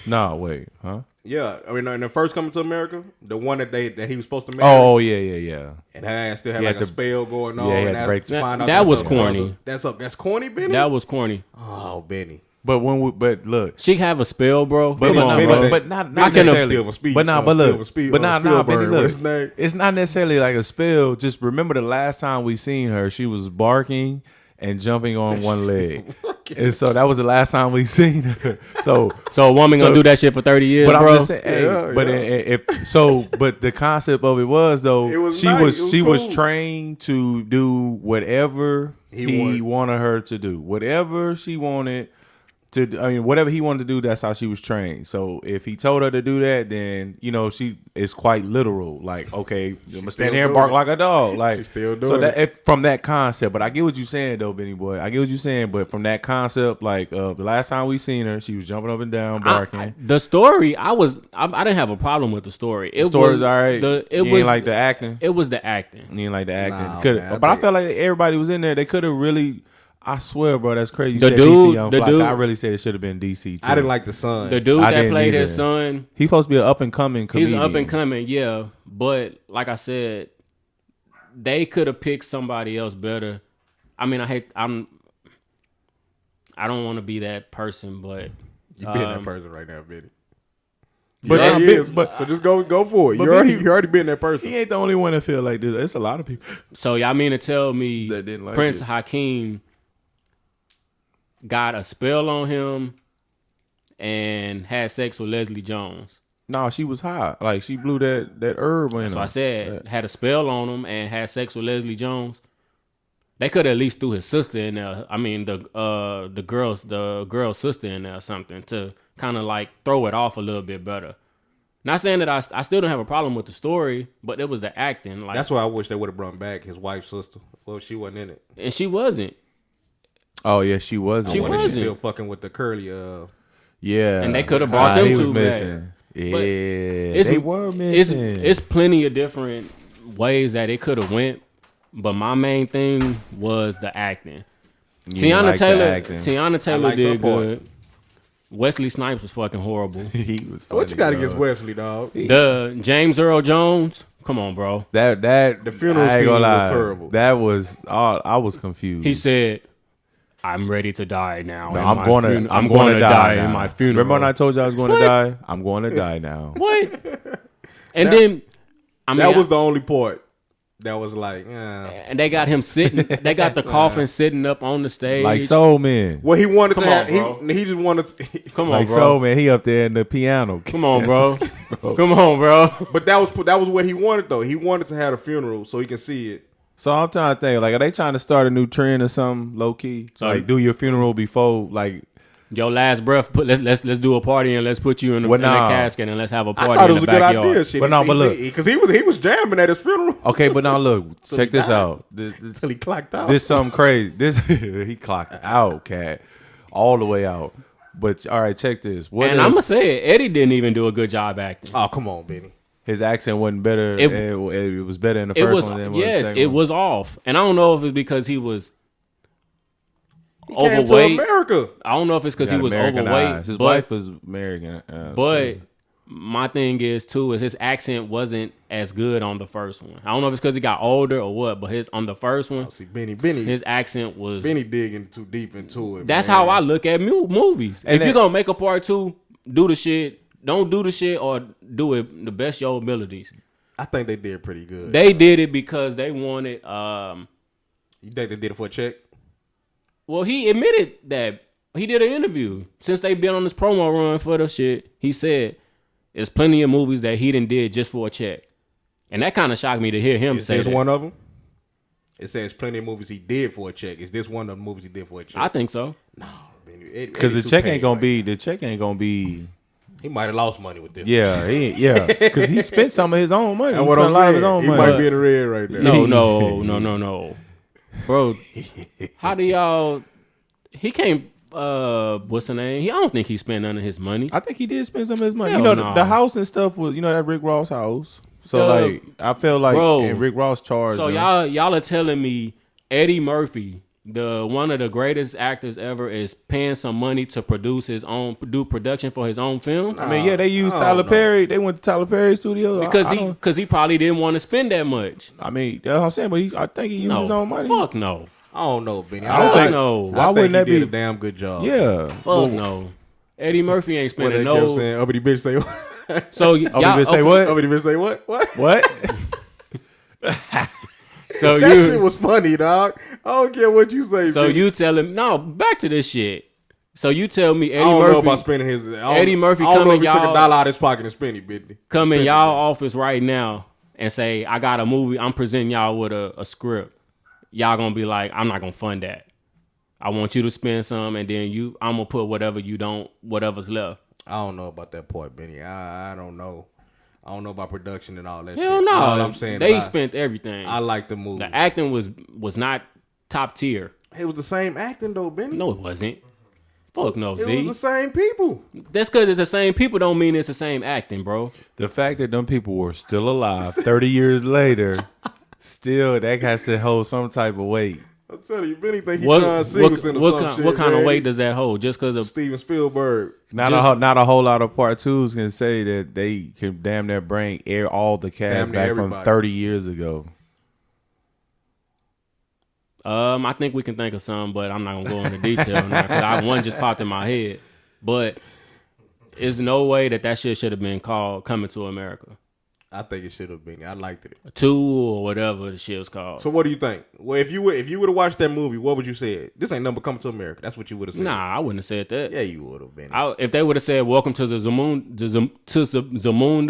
No, wait, huh? Yeah, I mean, in the first Coming to America, the one that he was supposed to marry. Oh, yeah. And her ass still had He like had a to- spell going on. yeah, he had and to break to the- find out That that's was her corny. brother. That's corny, Benny. That was corny. Oh, Benny. But look, She have a spell, bro. but Come on, not, bro. but not Not necessarily. Steven Spiel- But nah, but Steven look, Spiel- but nah, Spielberg, Benny, what's look. his name? It's not necessarily like a spell. Just remember the last time we seen her, she was barking and jumping on one leg, and so that was the last time we seen her. So So a woman gonna do that shit for 30 years, But bro? I'm just saying, hey, Yeah, but yeah. but the concept of it was though, It was she nice. was It was she was cool. trained to do whatever He wanted her to do, whatever she wanted to. I mean, whatever he wanted to do, that's how she was trained. So if he told her to do that, then she is quite literal. Like, okay, I'm gonna stand here and bark like a dog. Like, She's still so doing that from that concept. But I get what you're saying though, Benny boy. I get what you're saying. But from that concept, like the last time we seen her, she was jumping up and down, barking. The story, I didn't have a problem with the story. The story's all right. You ain't like the acting. It was the acting. You ain't like the acting. Nah, Coulda- man, I but I think- felt like everybody was in there. They could have really. I swear, bro, that's crazy. You The said dude- DC Young the Fly. dude- I really said it should have been DC too. I didn't like the son. The dude I that didn't played his either. son, He's supposed to be an up and coming he's comedian. up and coming, yeah. But like I said, they could have picked somebody else better. I mean, I don't want to be that person, but You being that person right now, Benny. But, Yeah, he is. but So just go for it. but You already been that person. he ain't the only one that feel like this. It's a lot of people. so y'all mean to tell me That didn't like Prince it. Hakeem got a spell on him and had sex with Leslie Jones? No, she was hot. Like she blew that herb in So him. I said had a spell on him and had sex with Leslie Jones. They could have at least threw his sister in there. I mean the girl's sister in there or something to kind of like throw it off a little bit better. Not saying that I still don't have a problem with the story, but it was the acting. Like That's why I wish they would have brought back his wife's sister. Well, she wasn't in it. and she wasn't. Oh yeah, she wasn't. She I wonder if she's wasn't. still fucking with the curly. Yeah, And they could have brought them he two was back. missing. Yeah, It's- they were missing. It's plenty of different ways that it could have went, but my main thing was the acting. You didn't like the acting. Tiana Taylor liked her did part. good. Wesley Snipes was fucking horrible. He was. Funny, What you got dog. against Wesley, dog? The James Earl Jones, come on, bro. That The funeral I ain't scene gonna lie. was terrible. That was all. I was confused. He said, "I'm ready to die now. No, in I'm my going fun- to. I'm going to die now. in my funeral." Remember when I told you I was going What? to die? I'm going to die now. What? And then, I mean, That was the only part that was like, and they got him sitting. They got the coffin sitting up on the stage. Like Soul Man. Well, he wanted Come to on, have. bro. He just wanted. To, Come on, Like bro. Soul Man. He up there in the piano. Come on, bro. Come on, bro. but that was what he wanted though. He wanted to have a funeral so he can see it. So I'm trying to think. Like, are they trying to start a new trend or something? Low key. So- Like, do your funeral before. Like, Your last breath. Let's do a party and let's put you in the, Well, in the nah. casket and let's have a I party thought it in was the a good backyard. idea. Shit, But no, but look. because he was jamming at his funeral okay, but now look. Check this died. out. until he clocked out. This something crazy. This he clocked out, cat, all the way out. But all right, check this. What And if I'm gonna say it, Eddie didn't even do a good job acting. Oh come on, Benny. his accent wasn't better? It was better in the It first was one than it was the yes, second it one? was off, and I don't know if it's because he was He came to overweight. America. I don't know if it's because he Got was American overweight. eyes. His but, wife was American. but my thing is too is his accent wasn't as good on the first one. I don't know if it's because he got older or what, but his on the first one, See, Benny his accent was. Benny digging too deep into it. That's man. how I look at movies. And if you're that- gonna make a part two, do the shit. Don't do the shit or do it the best your abilities. I think they did pretty good. They did it because they wanted. You think they did it for a check? Well, he admitted that he did an interview since they been on this promo run for the shit. He said there's plenty of movies that he did just for a check, and that kind of shocked me to hear him Is say this that. one of them? It says plenty of movies he did for a check. Is this one of the movies he did for a check? I think so. because the check ain't gonna be the check ain't gonna be. He might have lost money with this. Yeah, because he spent some of his own money. That's He what spent I'm a lot of saying. his own He money. might be in the red right now. No, bro. How do y'all? He can't. What's the name? I don't think he spent none of his money. I think he did spend some of his money. Hell You know, no. the house and stuff was, that Rick Ross house. So like, I felt like, bro, and Rick Ross charged. So him. y'all are telling me Eddie Murphy, the one of the greatest actors ever, is paying some money to do production for his own film? I mean, yeah, they used I Tyler don't know. Perry. They went to Tyler Perry studio Because he probably didn't want to spend that much. I mean, that's what I'm saying. But I think he used his own money. Fuck no. I don't know, Benny. I don't Fuck think- no. Why I think wouldn't that he did be- a damn good job? Yeah. Fuck no. Eddie Murphy ain't What they spending kept no. saying, uppity bitch say what? So Oh, y'all you say okay, what? Uppity bitch say what? What? What? So That shit you was funny, dog. I don't care what you say. so Benny. you tell him no. Back to this shit. So you tell me I Eddie don't know Murphy about spending his. Eddie Murphy I don't know coming if he took y'all- $1 out of his pocket and spent it, Benny. come in Spent it, y'all Benny. office right now and say, I got a movie, I'm presenting y'all with a script. Y'all gonna be like, I'm not gonna fund that. I want you to spend some and then I'm gonna put whatever's left. I don't know about that part, Benny. I don't know. I don't know about production and all that Hell shit. no. All I'm saying They is spent everything. I like the movie. The acting was not top tier. It was the same acting though, Benny. No, it wasn't. Fuck no, it Z. was the same people. That's because it's the same people don't mean it's the same acting, bro. The fact that them people were still alive 30 years later, still that has to hold some type of weight. I'm telling you, Benny think he John Singleton or some shit. what kind of man. weight does that hold? Just because of Steven Spielberg? Not a whole lot of part twos can say that they can damn near bring all the cast Damn near back everybody. from 30 years ago. I think we can think of some, but I'm not gonna go into detail now because one just popped in my head. But there's no way that shit should have been called Coming to America. I think it should have been. I liked it. 2 or whatever the shit was called. So what do you think? Well, if you would have watched that movie, what would you say? This ain't nothing but Coming to America. That's what you would have said. Nah, I wouldn't have said that. Yeah, you would have been. If they would have said Welcome to the Zumunda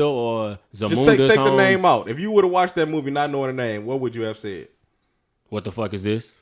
or Zumunda's Just take home, the name out. If you would have watched that movie not knowing the name, what would you have said? What the fuck is this?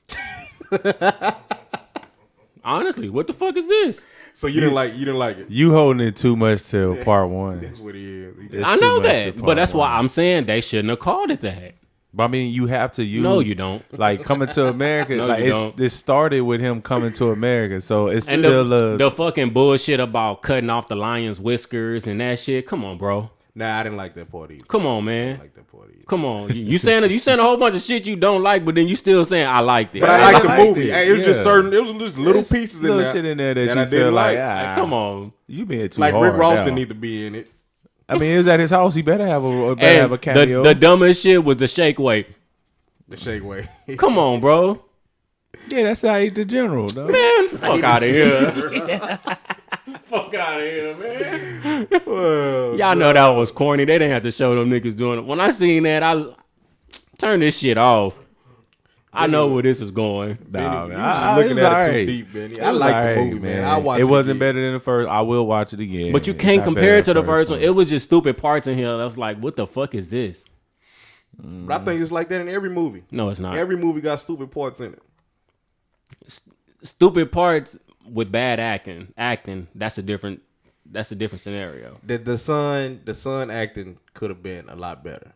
Honestly, what the fuck is this? So you didn't like it. You holding it too much to part one. That's what he is. I know that, but that's why I'm saying they shouldn't have called it that. But I mean, you have to use. No, you don't. Like Coming to America. No, like you don't. it started with him coming to America, so it's And still the fucking bullshit about cutting off the lion's whiskers and that shit. Come on, bro. Nah, I didn't like that part either. Come on, I man. didn't like that part either. Come on. You saying a whole bunch of shit you don't like, but then you still saying I liked it. But I liked the liked movie. it. Hey, it was just Yeah. certain. It was just little There's pieces in little there. shit in there that I you feel didn't like, Like, come on. you being too Like hard. Rick Ross now. didn't need to be in it. I mean, it was at his house. He better have a And cameo. the dumbest shit was the shake weight. The shake way. Come on, bro. Yeah, that's how he the general, though. Man, fuck out of here. Fuck out of here, man. Well, Y'all know that was corny. They didn't have to show them niggas doing it. When I seen that, I turned this shit off. I know where this is going. Nah, Benny, man. you I- was it looking was at it alright. too deep, Benny. I It was like the alright, movie, man. I watched it wasn't again. better than the first. I will watch it again. But you It's can't not compare better it to than the first one. It was just stupid parts in here. I was like, what the fuck is this? But I think it's like that in every movie. No, it's not. Every movie got stupid parts in it. Stupid parts with bad acting. That's a different scenario. The son acting could have been a lot better.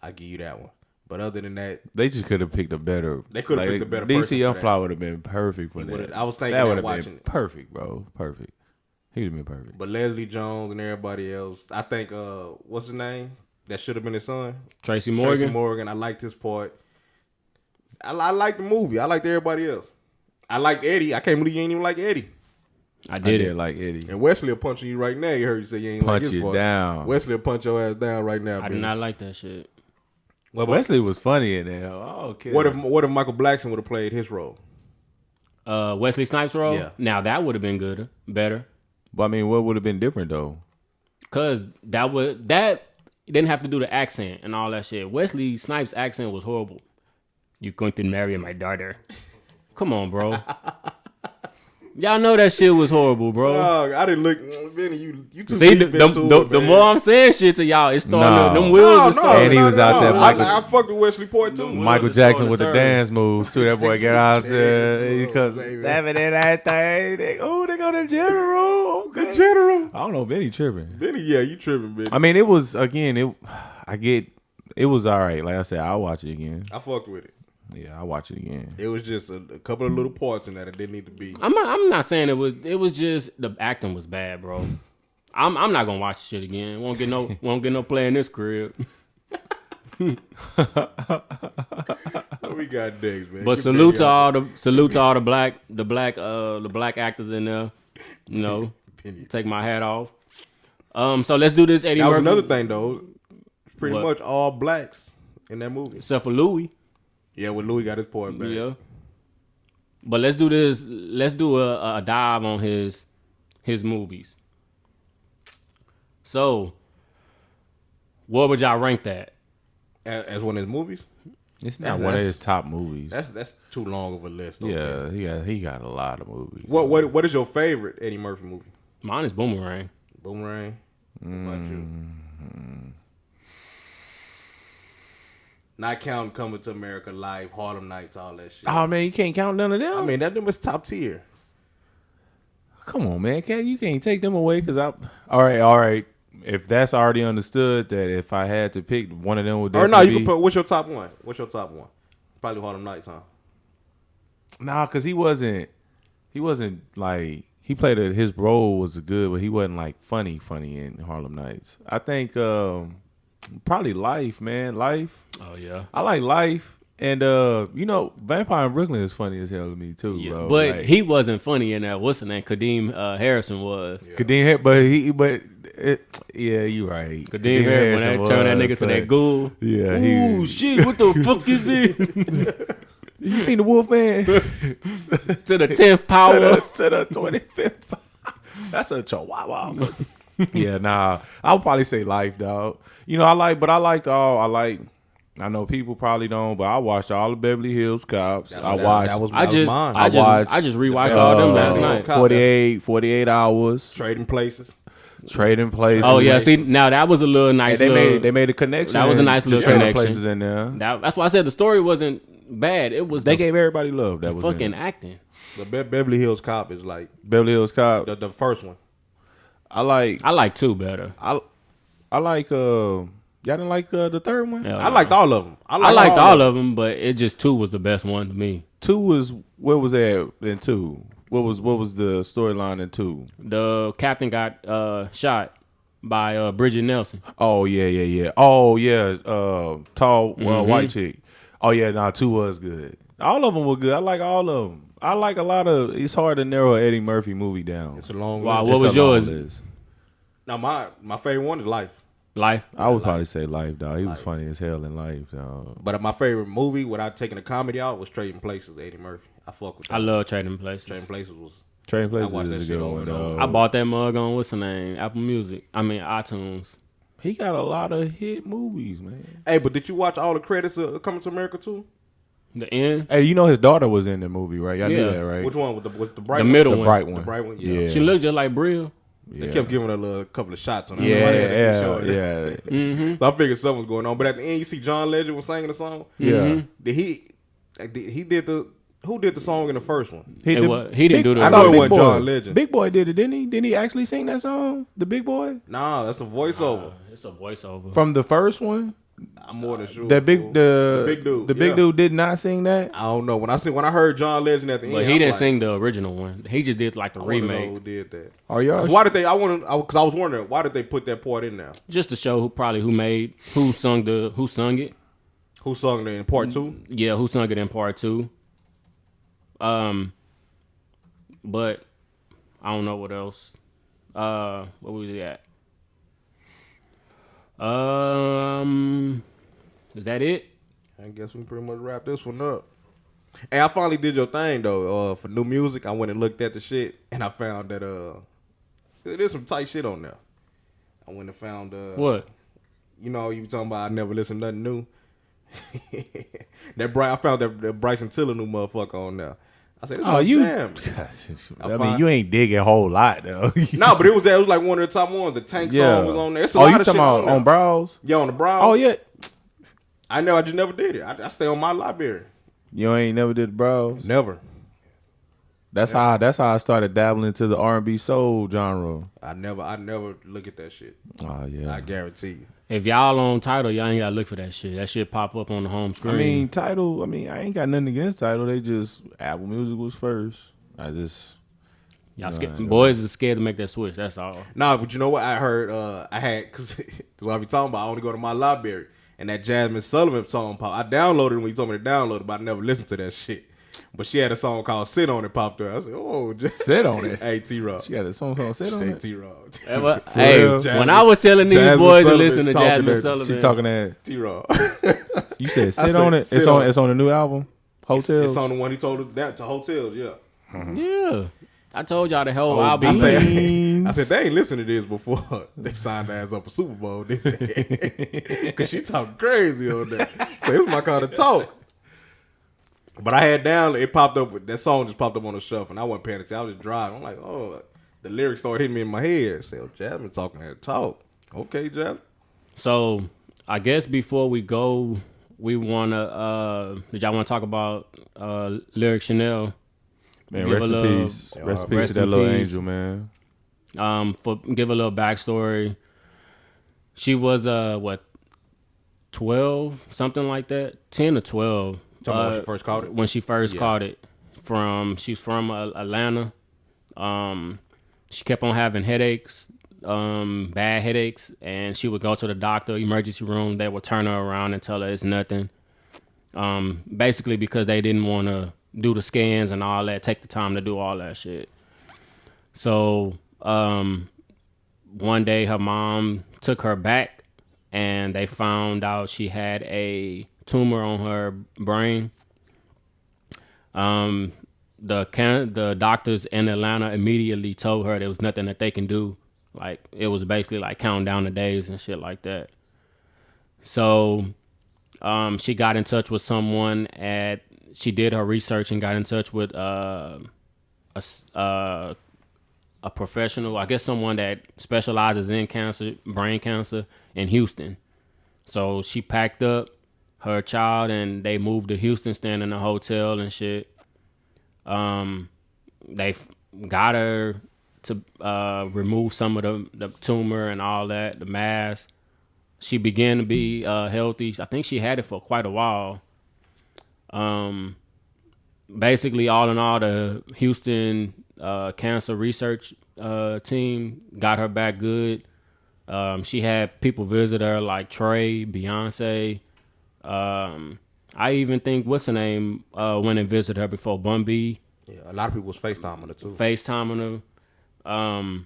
I give you that one. But other than that, They just could have picked a better. They could have picked a better person DC for that. Youngfly would have been perfect for would've- that. I was thinking that that would have watching been it. perfect, bro. Perfect. He would have been perfect. but Leslie Jones and everybody else, I think what's his name? That should have been his son. Tracy Morgan. Tracy Morgan. I liked his part. I liked the movie. I liked everybody else. I liked Eddie. I can't believe you ain't even like Eddie. I I did did it. like Eddie. And Wesley will punch you right now. You heard you say you ain't like Punch his you part. down. Wesley will punch your ass down right now. I baby. did not like that shit. Wesley was funny in there. Oh, okay. What if Michael Blackson would have played his role? Wesley Snipes role? Yeah. Now that would have been better. But I mean, what would have been different though? Cause that you didn't have to do the accent and all that shit. Wesley Snipes' accent was horrible. You going to marry my daughter? Come on, bro. Y'all know that shit was horrible, bro. Dog, I didn't look. Benny, you too See, deep into it, the man. more I'm saying shit to y'all, it's starting. No. Them wheels are starting. And he was out there, Michael- I fucked with Wesley Point too. Michael just Jackson throwing with a the turn. dance moves too. That boy get out there because baby. stabbing in that thing. They go to general. Okay. The general. I don't know, Benny tripping. Benny, yeah, you tripping, Benny. I mean, it was again. It was all right. Like I said, I'll watch it again. I fucked with it. Yeah, I'll watch it again. It was just a couple of little parts in that it didn't need to be. I'm not saying it was. It was just the acting was bad, bro. I'm not gonna watch the shit again. Won't get no play in this crib. We got digs, man. But Get salute Benny to out. all the black actors in there. You know, Benny. take my hat off. So let's do this Eddie That was Murphy. another thing, though. Pretty What? much all blacks in that movie. Except for Louis. Yeah, when Louis got his part back. Yeah. But let's do this. Let's do a dive on his movies. So, what would y'all rank that? As one of his movies. It's not That's- one of his top movies. That's too long of a list. Okay. Yeah, he got a lot of movies. What is your favorite Eddie Murphy movie? Mine is Boomerang. Boomerang. What about you? Not counting Coming to America Live, Harlem Nights, all that shit. Oh man, you can't count none of them. I mean, that them was top tier. Come on, man, you can't take them away because I. All right. If that's already understood, that if I had to pick one of them would Or definitely no, you be. can put. What's your top one? Probably Harlem Nights, huh? Nah, because he wasn't like he played his role was good, but he wasn't like funny in Harlem Nights. I think probably Life, man. Life. Oh yeah. I like Life, and Vampire in Brooklyn is funny as hell to me too, Yeah, bro. but Like, he wasn't funny in that. What's the name? Kadeem Harrison was. yeah, you right. Kadeem Harrison, when they turned that nigga to that ghoul. Yeah, Ooh, shit, what the fuck is this? You seen the Wolfman? To the 10th power. to the 25th. That's a chihuahua. Yeah, nah. I would probably say Life, dog. You know, I know people probably don't, but I watched all the Beverly Hills Cops. That was I mine. just rewatched all them last night. 48 hours. Trading places. Oh yeah, see now that was a little nice. They made a connection. That was a nice little Trading connection. Places in there. That's why I said the story wasn't bad. It was They gave everybody love. That was fucking in it. acting. The Beverly Hills Cop is like Beverly Hills Cop. the first one. I like 2 better. I like y'all didn't like the third one? Hell I no. liked all of them. I liked all of them, but it just 2 was the best one to me. 2 was where was that in 2? What was the storyline in 2? The captain got shot by Bridget Nelson. Oh yeah. Oh yeah, tall white chick. Oh yeah, 2 was good. All of them were good. I like all of them. I like a lot of. It's hard to narrow an Eddie Murphy movie down. It's a long Wow, list. what was yours? Now my favorite one is Life. Life. I would probably say Life, dog. He was funny as hell in Life, dog. But my favorite movie without taking the comedy out was Trading Places, Eddie Murphy. I fuck with that. I love Trading Places. Trading Places was Trading Places watched is that a shit good over one, and over. dog. I bought that mug on what's the name? Apple Music. I mean iTunes. He got a lot of hit movies, man. Hey, but did you watch all the credits of Coming to America too? The end. Hey, you know his daughter was in the movie, right? Y'all knew Yeah. that, right? Which one? With the bright The one? middle The one. bright one. The bright one? Yeah. Yeah. She looked just like Brill. They kept giving her a little couple of shots on her. Nobody had to Yeah. get short. So I figured something was going on. But at the end, you see John Legend was singing the song. Yeah. Who did the song in the first one? He didn't do the I know it Big wasn't Boy. John Legend. Big Boy did it, didn't he? Didn't he actually sing that song? The Big Boy? Nah, that's a voiceover. It's a voiceover. From the first one? I'm more than sure. The big big dude. The big dude did not sing that? I don't know. When I heard John Legend at the end, But he I'm didn't like, sing the original one. He just did like the I wanna know remake. who did that? Are y'all? Cause why did they? Because I was wondering why did they put that part in there? Just to show who sung it. Who sung it in part 2? Yeah, who sung it in part 2. But I don't know what else. What was it at? Is that it? I guess we pretty much wrap this one up. Hey, I finally did your thing though. For new music, I went and looked at the shit, and I found that there's some tight shit on there. I went and found What? You know, you were talking about I never listened to nothing new. I found that Bryson Tiller new motherfucker on there. I said, this is jam. I mean, you ain't digging a whole lot though. No, but it was like one of the top ones. The Tank song was on there. It's a lot you of shit talking about on Browse? Yeah, on the Browse. Oh yeah. I just never did it. I stay on my library. You ain't never did Browse? Never. That's how I started dabbling into the R&B soul genre. I never look at that shit. Oh yeah. I guarantee you. If y'all on Tidal, y'all ain't gotta look for that shit. That shit pop up on the home screen. I mean, Tidal. I mean, I ain't got nothing against Tidal. They just Apple Music was first. y'all scared. Boys are scared to make that switch. That's all. Nah, but you know what? I heard I had because what I be talking about. I only go to my library and that Jasmine Sullivan song pop. I downloaded it when you told me to download it, but I never listened to that shit. But she had a song called "Sit On It" popped up. I said, "Oh, just Sit on it. Hey, T-Rock. She got a song called "Sit on It." T-Rock. Hey, when I was telling these Jasmine boys to Sullivan listen to talking Jasmine that- Sullivan, She talking that. T-Rock. You said I "Sit said, on It." "Sit It's on on. it." It's on the new album. Hotels. It's on the one he told that to Hotels. Yeah. yeah, I told y'all the whole album. I said Beans. they ain't listened to this before they signed her ass up for Super Bowl, did they? Cause she talking crazy on that. But it was my kind of talk. But I had it popped up. That song just popped up on the shelf, and I wasn't paying attention. I was just driving. I'm like, oh, the lyrics started hitting me in my head. I said, oh, Jasmine talking that talk. Okay, Jasmine. So I guess before we go, we wanna. Did y'all want to talk about Lyric Chanel? Man, Give rest a in little- peace. Rest in peace rest to that in little peace. angel, man. Give a little backstory. She was 12, something like that, 10 or 12. Talking about when she first caught it? When she first caught it, she's from Atlanta. She kept on having headaches, bad headaches, and she would go to the doctor, emergency room. They would turn her around and tell her it's nothing. Basically because they didn't want to do the scans and all that, take the time to do all that shit. So one day her mom took her back and they found out she had a tumor on her brain. The doctors in Atlanta immediately told her there was nothing that they can do. Like, it was basically like counting down the days and shit like that. So she got in touch with someone she did her research and got in touch with a professional, I guess someone that specializes in cancer, brain cancer, in Houston. So she packed up her child and they moved to Houston, staying in a hotel and shit. They got her to remove some of the tumor and all that, the mass. She began to be healthy. I think she had it for quite a while. Basically, all in all, the Houston cancer research team got her back good. She had people visit her like Trey, Beyonce. I even think, what's her name, went and visited her before, Bun B. Yeah, a lot of people was FaceTiming her too. FaceTiming her.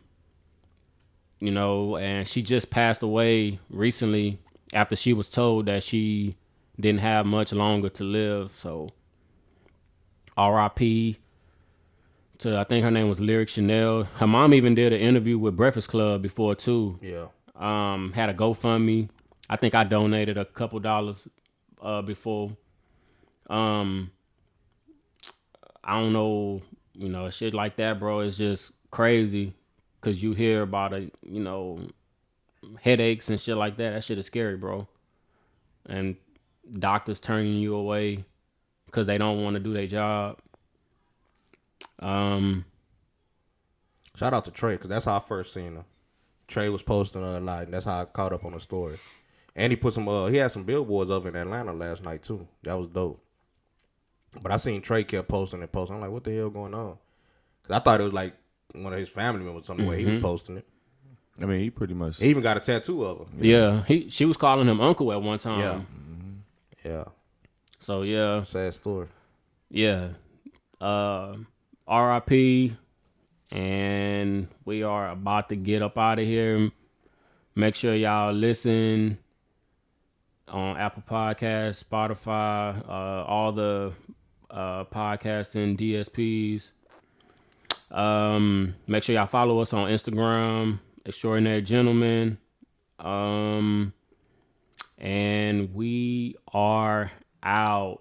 You know, and she just passed away recently after she was told that she didn't have much longer to live. So, R.I.P. to, I think her name was Lyric Chanel. Her mom even did an interview with Breakfast Club before too. Yeah. Had a GoFundMe. I think I donated a couple dollars before. I don't know, you know, shit like that, bro. It's just crazy because you hear about it, you know, headaches and shit like that. That shit is scary, bro. And doctors turning you away because they don't want to do their job. Shout out to Trey, because that's how I first seen her. Trey was posting a lot, and that's how I caught up on the story. And he put some, he had some billboards up in Atlanta last night too. That was dope. But I seen Trey kept posting and posting. I'm like, what the hell going on? Because I thought it was like one of his family members, some way he was posting it. I mean, he pretty much. He even got a tattoo of her. Yeah, she was calling him uncle at one time. Yeah. Yeah. So yeah, Sad story. yeah. R.I.P. And we are about to get up out of here. Make sure y'all listen on Apple Podcasts, Spotify, all the podcasting DSPs. Make sure y'all follow us on Instagram, Extraordinary Gentlemen. And we are out.